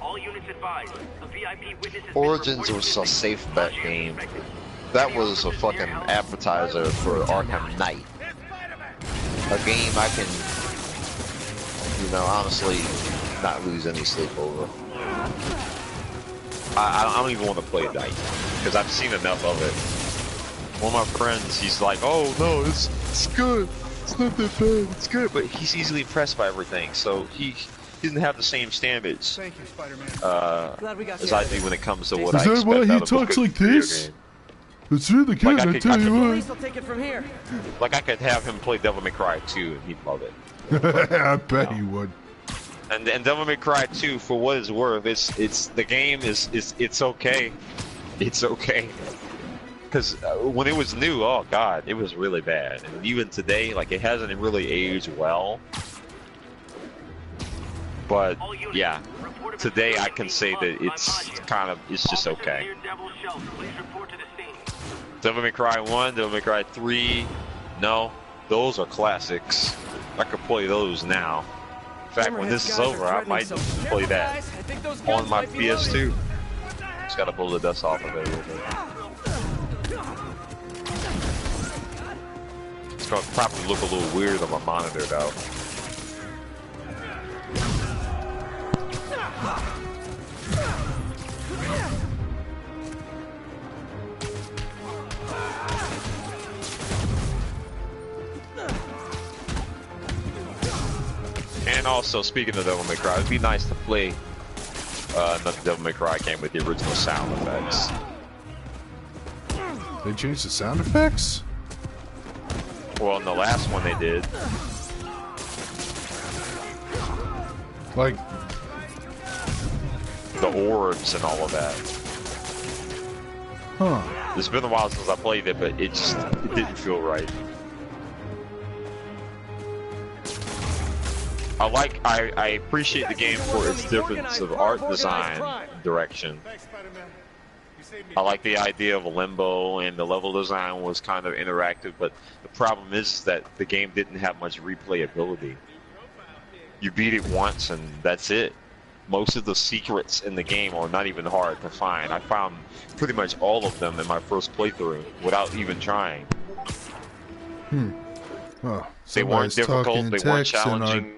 All units advised. A VIP witness has
Origins was a safe bet game. That was a fucking advertiser for Arkham Knight. A game I can, honestly not lose any sleep over.
I don't even want to play Dyke because I've seen enough of it. One of my friends, he's like, "Oh no, it's good. It's not that bad. It's good," but he's easily impressed by everything, so he doesn't have the same standards as I do when it comes to what I expect.
Is that why he talks like this? It's really good,
Like
I tell you what.
Police will take it from here.
Like I could have him play Devil May Cry 2 and he'd love it.
I bet he would.
And Devil May Cry 2, for what it's worth, it's the game is it's okay. It's okay. Because when it was new, oh god, it was really bad. And even today, like, it hasn't really aged well. But yeah, today I can say that it's just okay. Devil May Cry 1, Devil May Cry 3, no, those are classics. I could play those now. In fact, when this is over, I might play that on my PS2. Just gotta blow the dust off of it a little bit. It's gonna probably look a little weird on my monitor though. And also, speaking of Devil May Cry, it'd be nice to play another Devil May Cry game with the original sound effects.
They changed the sound effects?
Well, in the last one they did.
Like
the orbs and all of that.
Huh.
It's been a while since I played it, but it didn't feel right. I appreciate the game for its difference of art design direction. I like the idea of a limbo, and the level design was kind of interactive, but the problem is that the game didn't have much replayability. You beat it once and that's it. Most of the secrets in the game are not even hard to find. I found pretty much all of them in my first playthrough without even trying.
Oh,
they weren't difficult, they weren't challenging.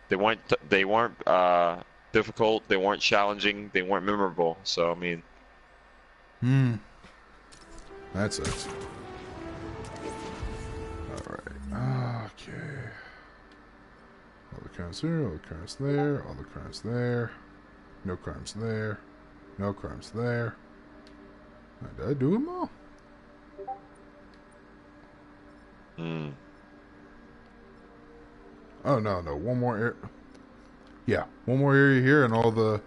They weren't difficult, they weren't challenging, they weren't memorable. So I mean,
that sucks. Alright. Okay. All the crimes here, all the crimes there, all the crimes there. No crimes there. No crimes there. Did I do them all? Oh no, one more area. Yeah, one more area here, and all the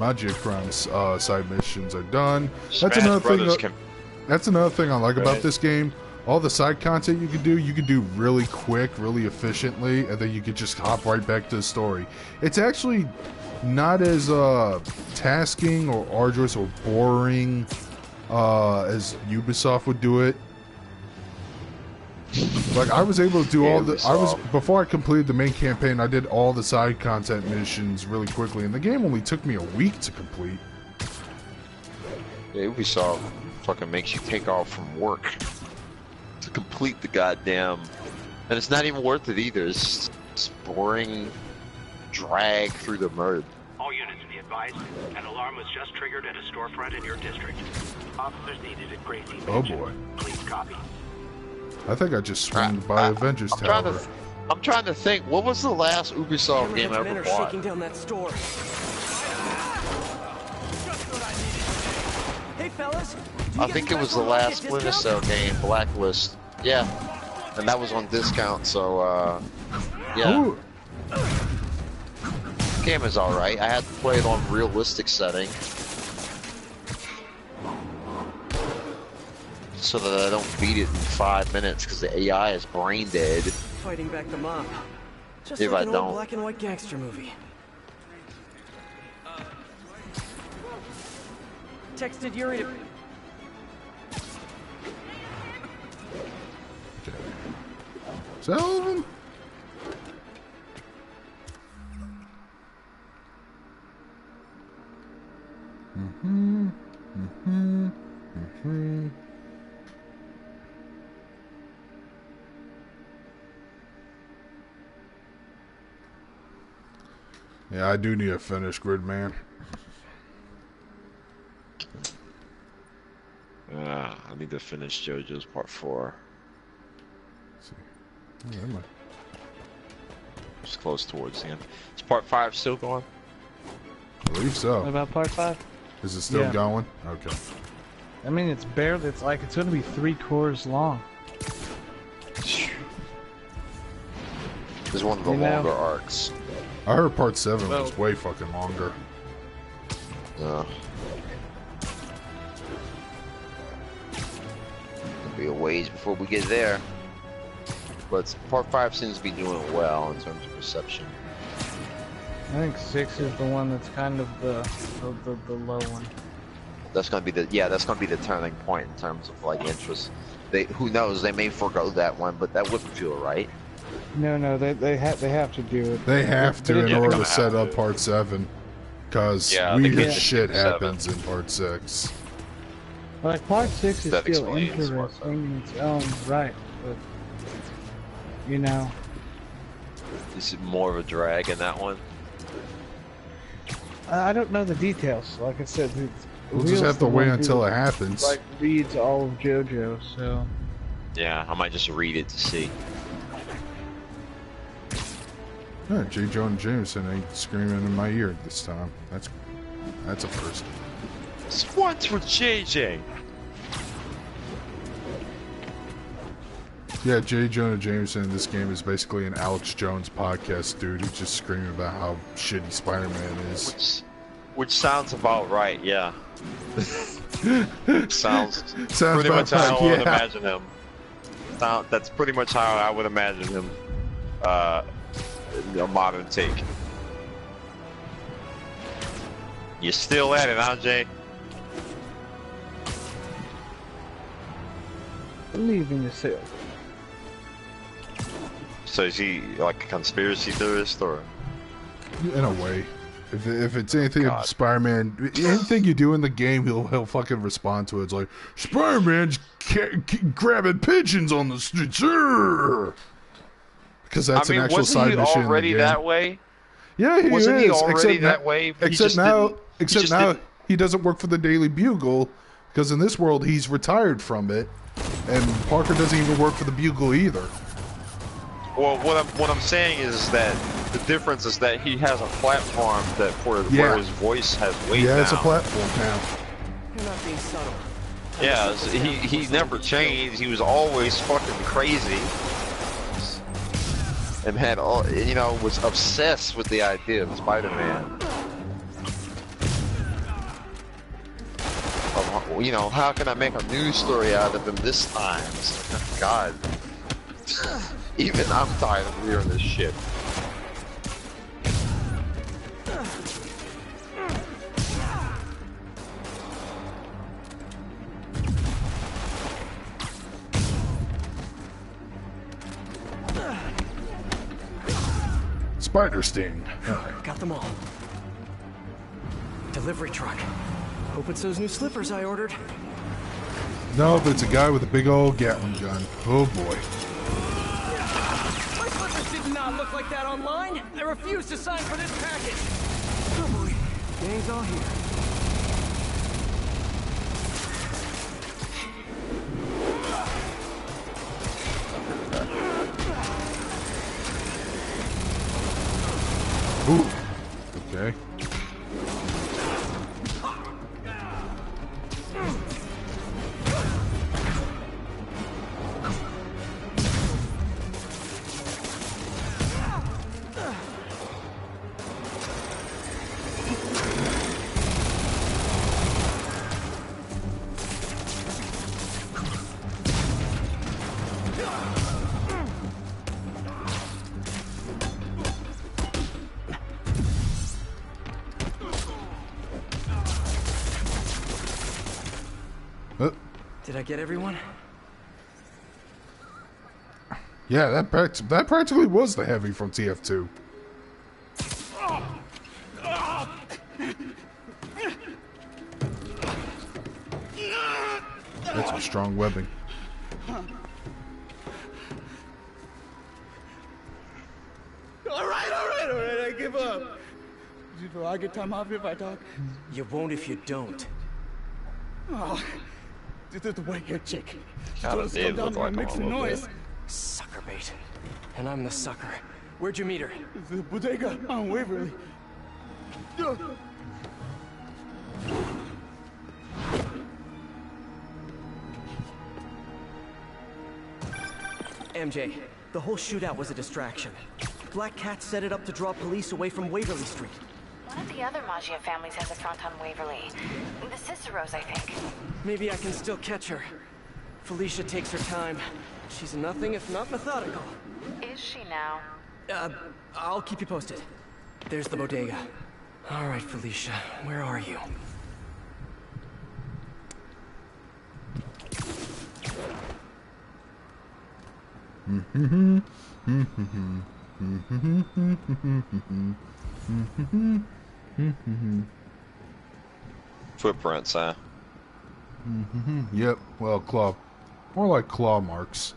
Magic Crimes side missions are done. That's another thing. That's another thing I like about this game. All the side content you can do really quick, really efficiently, and then you could just hop right back to the story. It's actually not as tasking or arduous or boring as Ubisoft would do it. Like, I was able to do before I completed the main campaign, I did all the side content missions really quickly, and the game only took me a week to complete.
Yeah, Ubisoft fucking makes you take off from work to complete the goddamn, and it's not even worth it either. It's boring drag through the mud.
All units be advised, an alarm was just triggered at a storefront in your district. Officers needed at Gracie Mansion.
Oh boy.
Please copy.
I think I just swung by Avengers Tower.
I'm trying to think, what was the last Ubisoft game I ever bought?
Shaking down that store. Hey fellas,
I think it was the last Splinter Cell game, Blacklist. Yeah, and that was on discount, so yeah.
Ooh.
Game is alright. I had to play it on realistic setting, so that I don't beat it in 5 minutes because the AI is brain dead.
Fighting back the mob. Just
if
like
I
an
don't.
old black and white gangster movie. Texted Yuri to...
Is that all of them? Yeah, I do need a finish, Gridman.
I need to finish JoJo's Part 4.
Let's see. Where am I?
It's close towards the end. Is Part 5 still going?
I believe so.
What about Part 5?
Is it still
Yeah.
going? Okay.
I mean, it's barely. It's like it's going to be 3/4 long.
This is one of the
You know-
longer arcs.
I heard Part 7 was
Well-
way fucking longer.
It'll be a ways before we get there. But Part 5 seems to be doing well in terms of reception.
I think 6 is the one that's kind of the low one.
That's gonna be the turning point in terms of like interest. Who knows, they may forgo that one, but that wouldn't feel right.
No, they have to do it.
They have to in
Yeah,
order
they're
to
gonna
set
have
up
to.
Part 7. Because
Yeah, they
weird
can't
shit
just do 7.
happens in Part 6.
Like Part 6 is
That
still
explains what's
interesting in its own right, but you know,
Is it more of a drag in that one?
I don't know the details. Like I said,
We'll just have to wait until it happens.
Like reads all of JoJo, so
Yeah, I might just read it to see.
Yeah, J. Jonah Jameson ain't screaming in my ear this time. That's a first.
What's with JJ?
Yeah, J. Jonah Jameson in this game is basically an Alex Jones podcast dude who's just screaming about how shitty Spider-Man is.
Which sounds about right, yeah. sounds pretty
about
much how
right,
I would
yeah.
imagine him. That's pretty much how I would imagine him. A modern take. You still at it, huh, Jay?
believe in yourself.
So is he like a conspiracy theorist, or?
In a way. If it's anything of
God.
Spider-Man, anything you do in the game, he'll fucking respond to it. It's like, Spider-Man's grabbing pigeons on the streets. Because that's
I mean,
an actual
wasn't
side
he
mission
already
in the game.
that way?
Yeah, he
Wasn't
is.
he already
except
that
now,
way? He
Except
just
now,
didn't- he
except
just
now
didn't-
he doesn't work for the Daily Bugle, because in this world he's retired from it, and Parker doesn't even work for the Bugle either.
Well, what I'm saying is that the difference is that he has a platform that where his voice has weight
Yeah,
now.
it's a platform now.
You're not being subtle.
Yeah, so he never changed. He was always fucking crazy, and had all was obsessed with the idea of Spider-Man. How can I make a news story out of him this time? It's like, God, even I'm tired of hearing this shit.
Spider Sting.
Got them all. Delivery truck. Hope it's those new slippers I ordered.
No, but it's a guy with a big old Gatling gun. Oh boy.
My slippers did not look like that online. I refuse to sign for this package. Oh boy. Gang's all here.
Ooh. Okay.
Did I get everyone?
Yeah, that practically was the heavy from TF2. That's some strong webbing.
All right, I give up. Do I get time off if I talk?
You won't if you don't.
Oh, The white-haired chick.
God, it did look like him a
make some
little bit.
noise.
Sucker bait. And I'm the sucker. Where'd you meet her?
The bodega on Waverly.
MJ, the whole shootout was a distraction. Black Cat set it up to draw police away from Waverly Street.
One of the other Maggia families has a front on Waverly. The Ciceros, I think.
Maybe I can still catch her. Felicia takes her time. She's nothing if not methodical.
Is she now?
I'll keep you posted. There's the bodega. All right, Felicia, where are you?
Footprints, huh?
Yep. Well, claw. More like claw marks.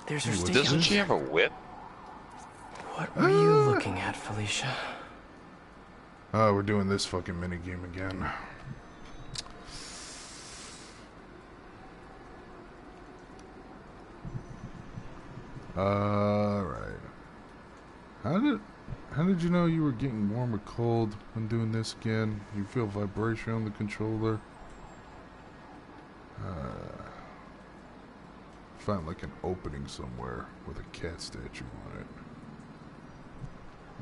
There's her station.
Doesn't she have a whip?
What were you looking at, Felicia?
Oh, we're doing this fucking minigame again. Right. How did you know you were getting warm or cold when doing this again? You feel vibration on the controller? Find like an opening somewhere with a cat statue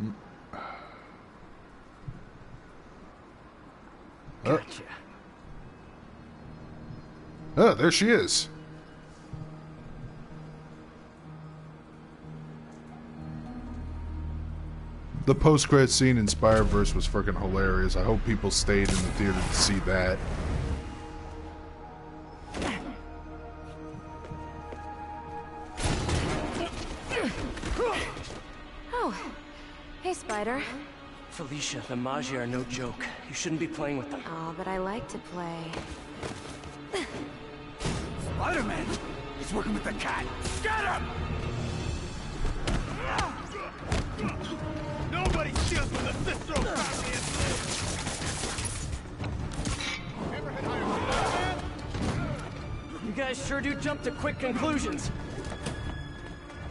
on it.
Gotcha.
Oh, there she is. The post-credit scene in Spider-Verse was freaking hilarious. I hope people stayed in the theater to see that.
Oh, hey, Spider.
Felicia, the Maggia are no joke. You shouldn't be playing with them.
Oh, but I like to play.
Spider-Man! He's working with the cat. Get him! Nobody steals from the Cicero family.
You guys sure do jump to quick conclusions.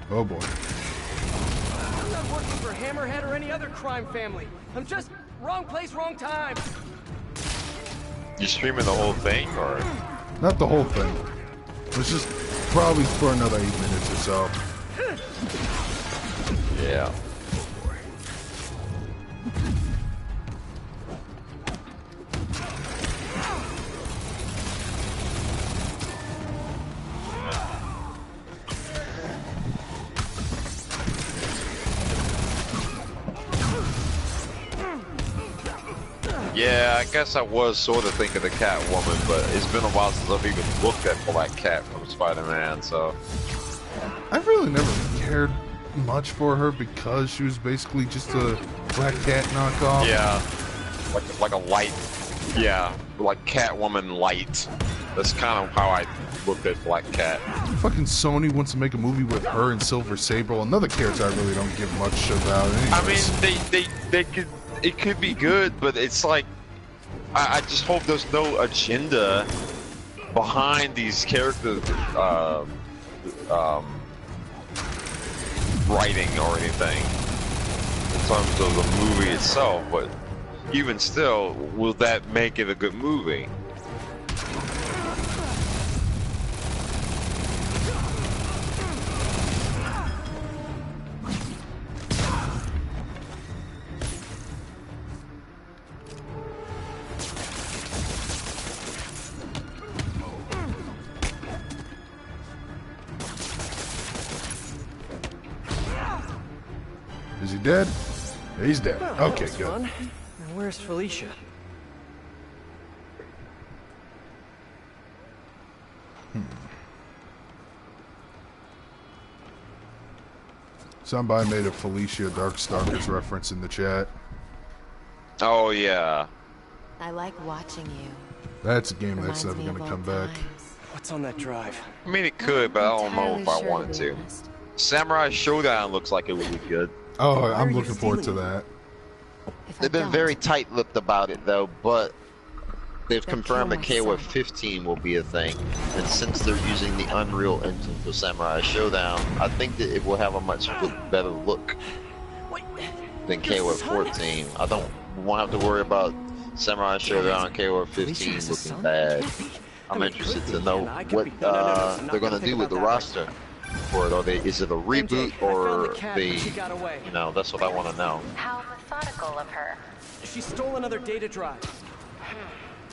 Oh boy.
I'm not working for Hammerhead or any other crime family. I'm just wrong place, wrong time.
You streaming the whole thing, or?
Not the whole thing. It's just probably for another 8 minutes or so.
Yeah. Yeah, I guess I was sort of thinking of Catwoman, but it's been a while since I've even looked at Black Cat from Spider-Man, so...
I've really never cared much for her because she was basically just a Black Cat knockoff.
Yeah, like a light, yeah, like Catwoman light. That's kind of how I looked at Black Cat.
Fucking Sony wants to make a movie with her and Silver Sable, another character I really don't give much about. Anyways.
I mean, they could, it could be good, but it's like, I just hope there's no agenda behind these characters, writing or anything in terms of the movie itself, but even still, will that make it a good movie?
Is he dead? He's dead.
Well,
Okay,
that was
good.
fun. Now where's Felicia?
Somebody made a Felicia Darkstalkers reference in the chat.
Oh yeah.
I like watching you.
That's a game that's
Reminds
never
me
going
of
to
old
come back.
times.
What's on that drive?
I mean, it could, but I don't know if I
Entirely
wanted
sure,
to.
be honest.
Samurai Showdown looks like it would be good.
Oh,
Why are
I'm
you
looking forward to
stealing
that.
They've been very tight-lipped about it, though, but they've confirmed that KOF 15 will be a thing. And since they're using the Unreal Engine for Samurai Showdown, I think that it will have a much better look than KOF 14. I don't want to have to worry about Samurai Showdown and KOF 15 looking bad. I'm interested to know what they're going to do with the roster. Or is it a reboot or you know, that's what I want to know.
How methodical of her.
She stole another data drive.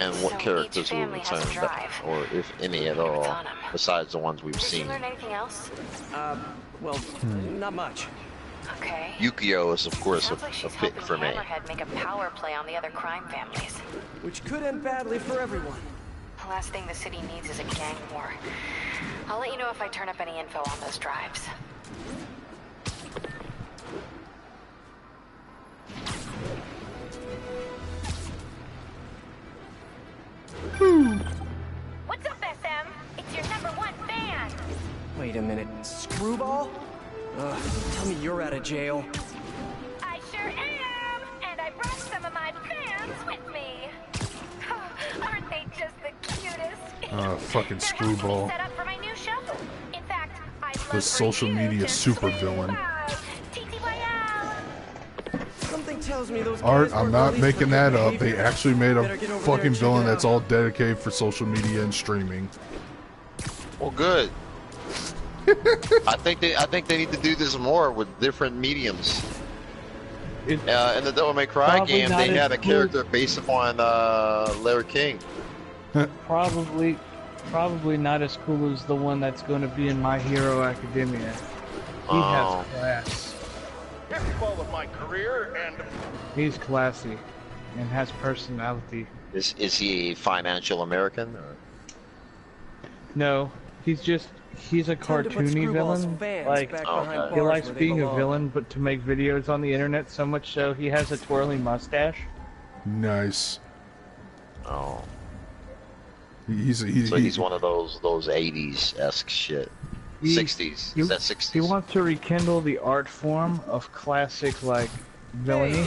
And what
So
characters
each
will
family has a
return,
drive.
or if any at all, besides the ones we've
Did
seen.
you learn anything else?
Well, not much.
Okay.
Yukio is, of course,
Sounds
a
like she's
pick
helping
for me.
Hammerhead make a power play on the other crime families.
Which could end badly for everyone.
The last thing the city needs is a gang war. I'll let you know if I turn up any info on those drives.
What's up, SM? It's your #1 fan.
Wait a minute. Screwball? Ugh, tell me you're out of jail.
I sure am, and I brought some of my fans with me. Aren't they just the cutest?
Fucking Screwball.
Set up for my new show. In fact, I'd
The
love
social
for you
media
to
supervillain.
swing by. TTYL.
Something tells me those
Art,
guys
I'm
were
not
released
making
for
that
good
up. They
behavior.
actually made a
Better get over there
fucking
and check
villain
it
that's
out.
all dedicated for social media and streaming.
Well, good. I think they need to do this more with different mediums. In the Devil May Cry
Probably
game,
not
they
as
had a
cool.
character based upon Larry King.
Probably not as cool as the one that's going to be in My Hero Academia. He has class.
Typical of my career, and
He's classy and has personality.
Is he a financial American? Or?
No, he's a
Time to put
cartoony
Screwball's
villain.
fans
Like
back behind
he
bars
likes
where they
being a
belong.
villain, but to make videos on the internet so much so he has a twirling mustache.
Nice.
Oh.
He's
So he's one of those 80s-esque shit. 60s. Is that 60s?
He wants to rekindle the art form of classic like villainy.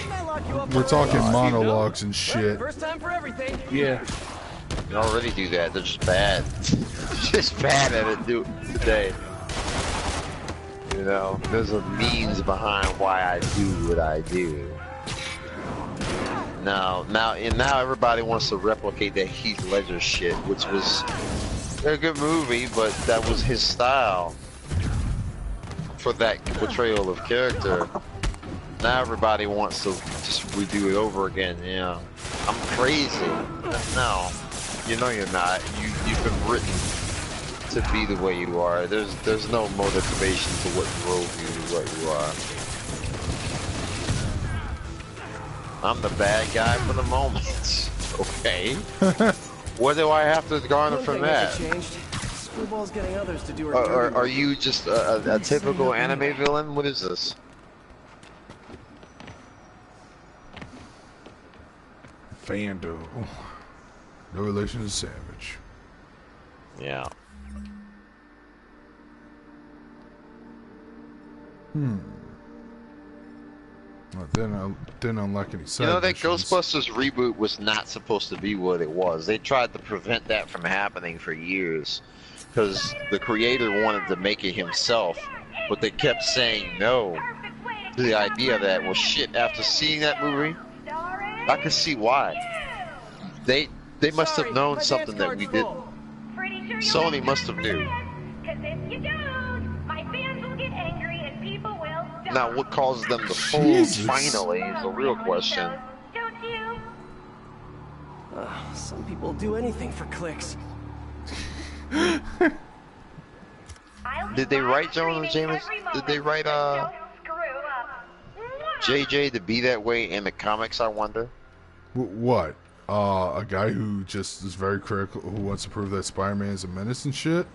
We're talking monologues and shit.
First time for everything.
Yeah.
They already do that. They're just bad. Just bad at it today. You know, there's a means behind why I do what I do. Now everybody wants to replicate that Heath Ledger shit, which was a good movie, but that was his style for that portrayal of character. Now everybody wants to just redo it over again. Yeah, I'm crazy. No, you know you're not. You've been written to be the way you are. There's no motivation to what drove you to what you are. I'm the bad guy for the moment. Okay. What do I have to garner from that?
Screwball's getting others to do her dirty
Are
work.
you just a typical anime villain? What is this?
Fando. No relation to Savage.
Yeah.
Well, didn't unlock any side
You know, that
missions.
Ghostbusters reboot was not supposed to be what it was. They tried to prevent that from happening for years because the creator wanted to make it himself, but they kept saying no to the idea of that. Well, shit, after seeing that movie, I can see why. They must have known something that we didn't. Sony must have knew.
Because if you don't, my fans will get angry and people will die.
Now, what causes them to fold
Jesus.
finally is the real question.
Don't you?
Some people do anything for clicks.
Did they write Jonah Jameson? Did they write JJ to be that way in the comics? I wonder.
What? A guy who just is very critical, who wants to prove that Spider-Man is a menace and shit?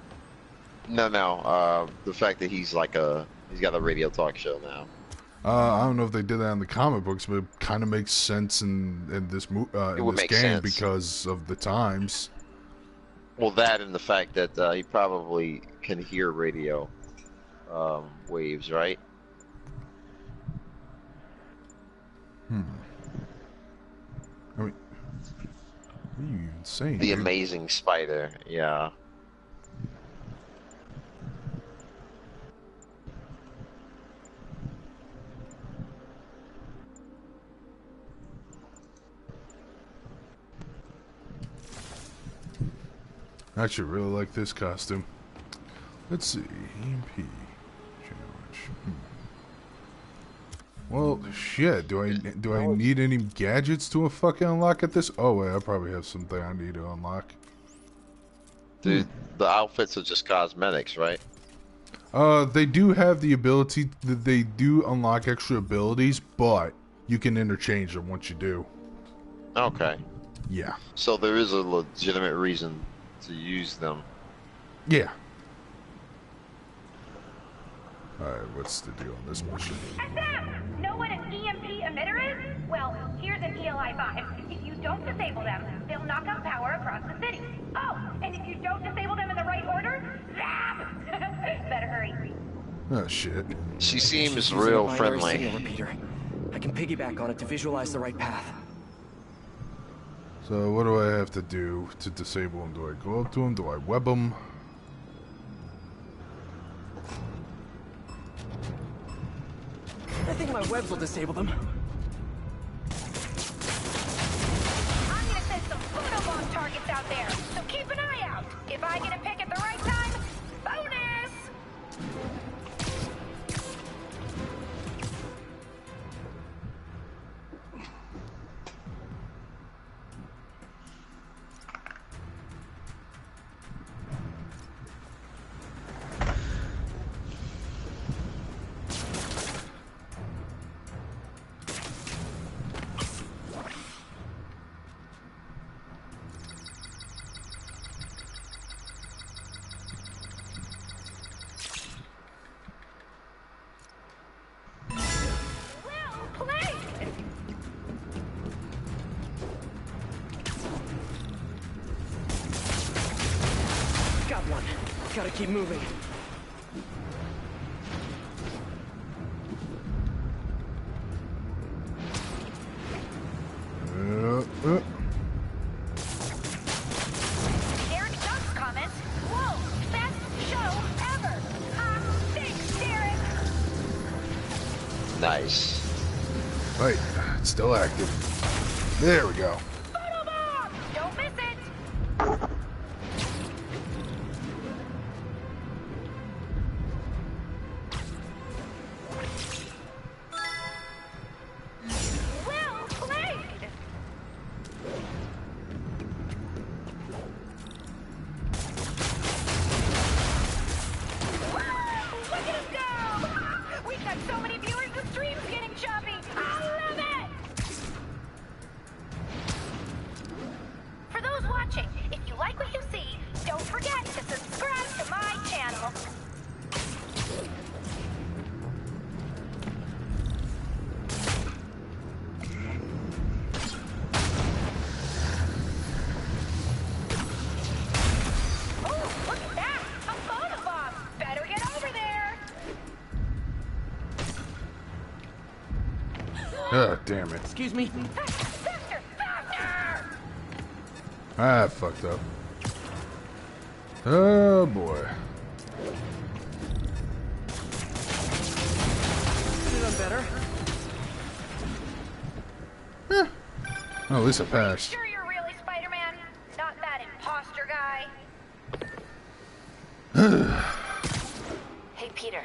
No. The fact that he's got a radio talk show now.
I don't know if they did that in the comic books, but it kind of makes sense in this in
would
this
make
game
sense.
because of the times.
Well, that and the fact that he probably can hear radio waves, right?
What are you insane?
The
dude?
amazing spider, yeah.
I actually really like this costume. Let's see. EMP challenge. Well, shit. Do I need any gadgets to fucking unlock at this? Oh wait, I probably have something I need to unlock.
Dude, the outfits are just cosmetics, right?
They do have the ability. They do unlock extra abilities, but you can interchange them once you do.
Okay.
Yeah.
So there is a legitimate reason to use them.
Yeah. Alright, what's the deal on this mission?
SM! Know what an EMP emitter is? Well, here's an ELI-5. If you don't disable them, they'll knock out power across the city. Oh, and if you don't disable them in the right order, zap! Better hurry.
Oh, shit.
She seems
She's using
real
a binary
friendly.
signal repeater. I can piggyback on it to visualize the right path.
So what do I have to do to disable them? Do I go up to them? Do I web them?
I think my webs will disable them.
I'm gonna send some photobomb targets out there, so keep an eye out. If I get a pick at the right time, bonus!
Got one. Gotta keep moving.
Derek Duck's comments. Whoa, best show ever. Thanks, Derek.
Nice.
Wait, it's still active. There we go.
Photobomb! Don't miss it. Well played. Woo! Look at us go! We've got so many viewers, the stream's getting choppy. I love it! For those watching, if you like what you see, don't forget to subscribe to my channel. Oh, look at that! A photobomb! Better get over there!
Ah, damn it.
Excuse me.
Faster! Faster!
Ah, fucked up. Oh boy.
Could have done better.
Oh, at least I passed.
Sure you're really Spider-Man? Not that imposter guy?
Hey, Peter.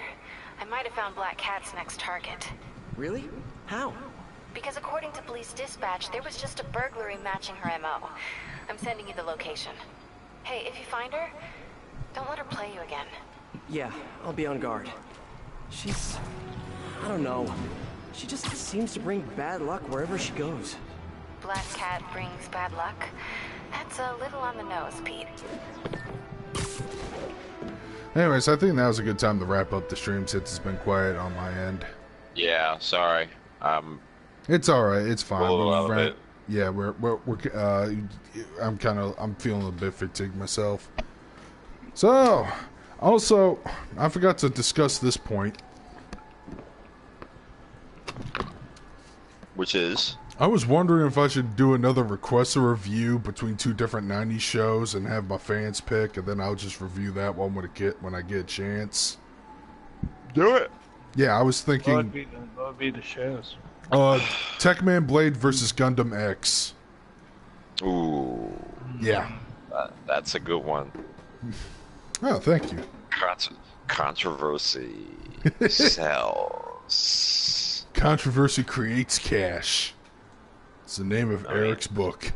I might have found Black Cat's next target.
Really? How?
Because according to police dispatch, there was just a burglary matching her MO. I'm sending you the location. Hey, if you find her, don't let her play you again.
Yeah, I'll be on guard. She's... I don't know. She just seems to bring bad luck wherever she goes.
Black Cat brings bad luck? That's a little on the nose, Pete.
Anyways, I think now's a good time to wrap up the stream since it's been quiet on my end.
Yeah, sorry.
It's all right. It's fine.
A little out of it.
Yeah, I'm feeling a bit fatigued myself. So, also, I forgot to discuss this point.
Which is?
I was wondering if I should do another request a review between two different 90s shows and have my fans pick, and then I'll just review that one when I get a chance.
Do it.
Yeah, I was thinking.
What would be the shows?
Techman Blade versus Gundam X.
Ooh.
Yeah.
That's a good one.
Oh, thank you.
Controversy sells.
Controversy creates cash. It's the name of Eric's book.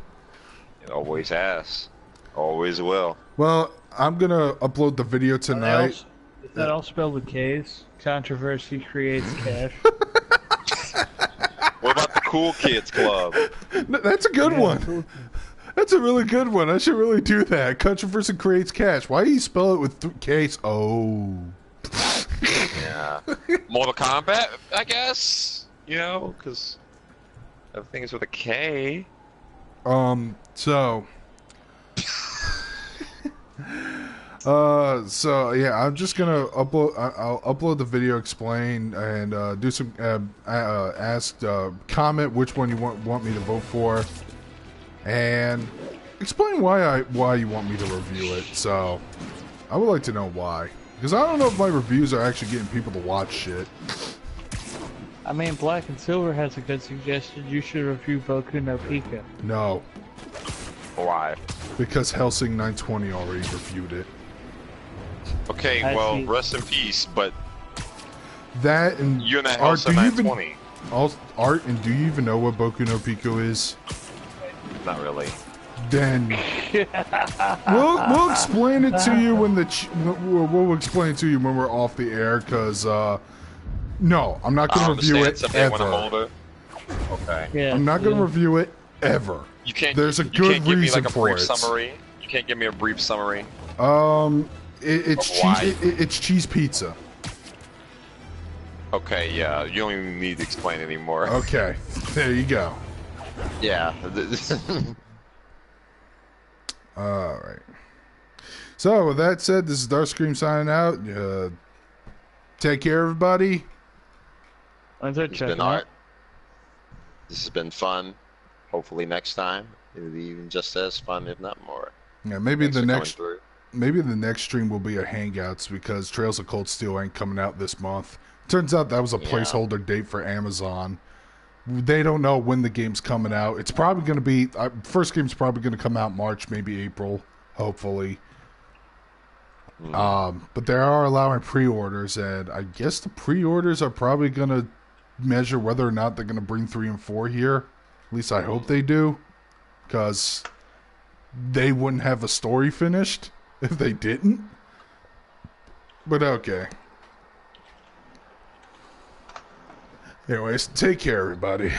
It always has. Always will.
Well, I'm going to upload the video tonight.
Is that all spelled with K's? Controversy creates cash.
What about the Cool Kids Club?
That's a good one. That's a really good one. I should really do that. Controversy creates cash. Why do you spell it with K's? Oh.
Yeah. Mortal Kombat, I guess. You know, because everything is with a K.
So yeah, I'm just gonna upload. I'll upload the video, explain, and do some comment which one you want me to vote for, and explain why you want me to review it. So I would like to know why, because I don't know if my reviews are actually getting people to watch shit.
I mean, Black and Silver has a good suggestion. You should review Boku no Pico.
No.
Why?
Because Helsing 920 already reviewed it.
Okay, well, rest in peace, but...
That and...
You're in that Helsing 920.
Art, and do you even know what Boku no Pico is?
Not really.
Then... we'll explain it to you when we'll explain it to you when we're off the air, because, no, I'm not going to review it ever.
When I'm older. Okay.
Yeah,
I'm not going to review it ever.
You can't.
There's a
you
good
can't give me
reason
like a
for
brief
it.
Summary. You can't give me a brief summary.
It's cheese. It's cheese pizza.
Okay, yeah. You don't even need to explain anymore.
Okay, there you go.
Yeah.
All right. So with that said, this is Darkscream signing out. Take care, everybody.
It's been art. This has been fun. Hopefully next time it'll be even just as fun, if not more.
Yeah, maybe
Thanks
the next stream will be a Hangouts, because Trails of Cold Steel ain't coming out this month. Turns out that was a placeholder date for Amazon. They don't know when the game's coming out. It's probably going to be first game's probably going to come out March, maybe April, hopefully. But they are allowing pre-orders, and I guess the pre-orders are probably going to measure whether or not they're going to bring 3 and 4 here. At least I hope they do, because they wouldn't have a story finished if they didn't. But okay. Anyways, take care, everybody.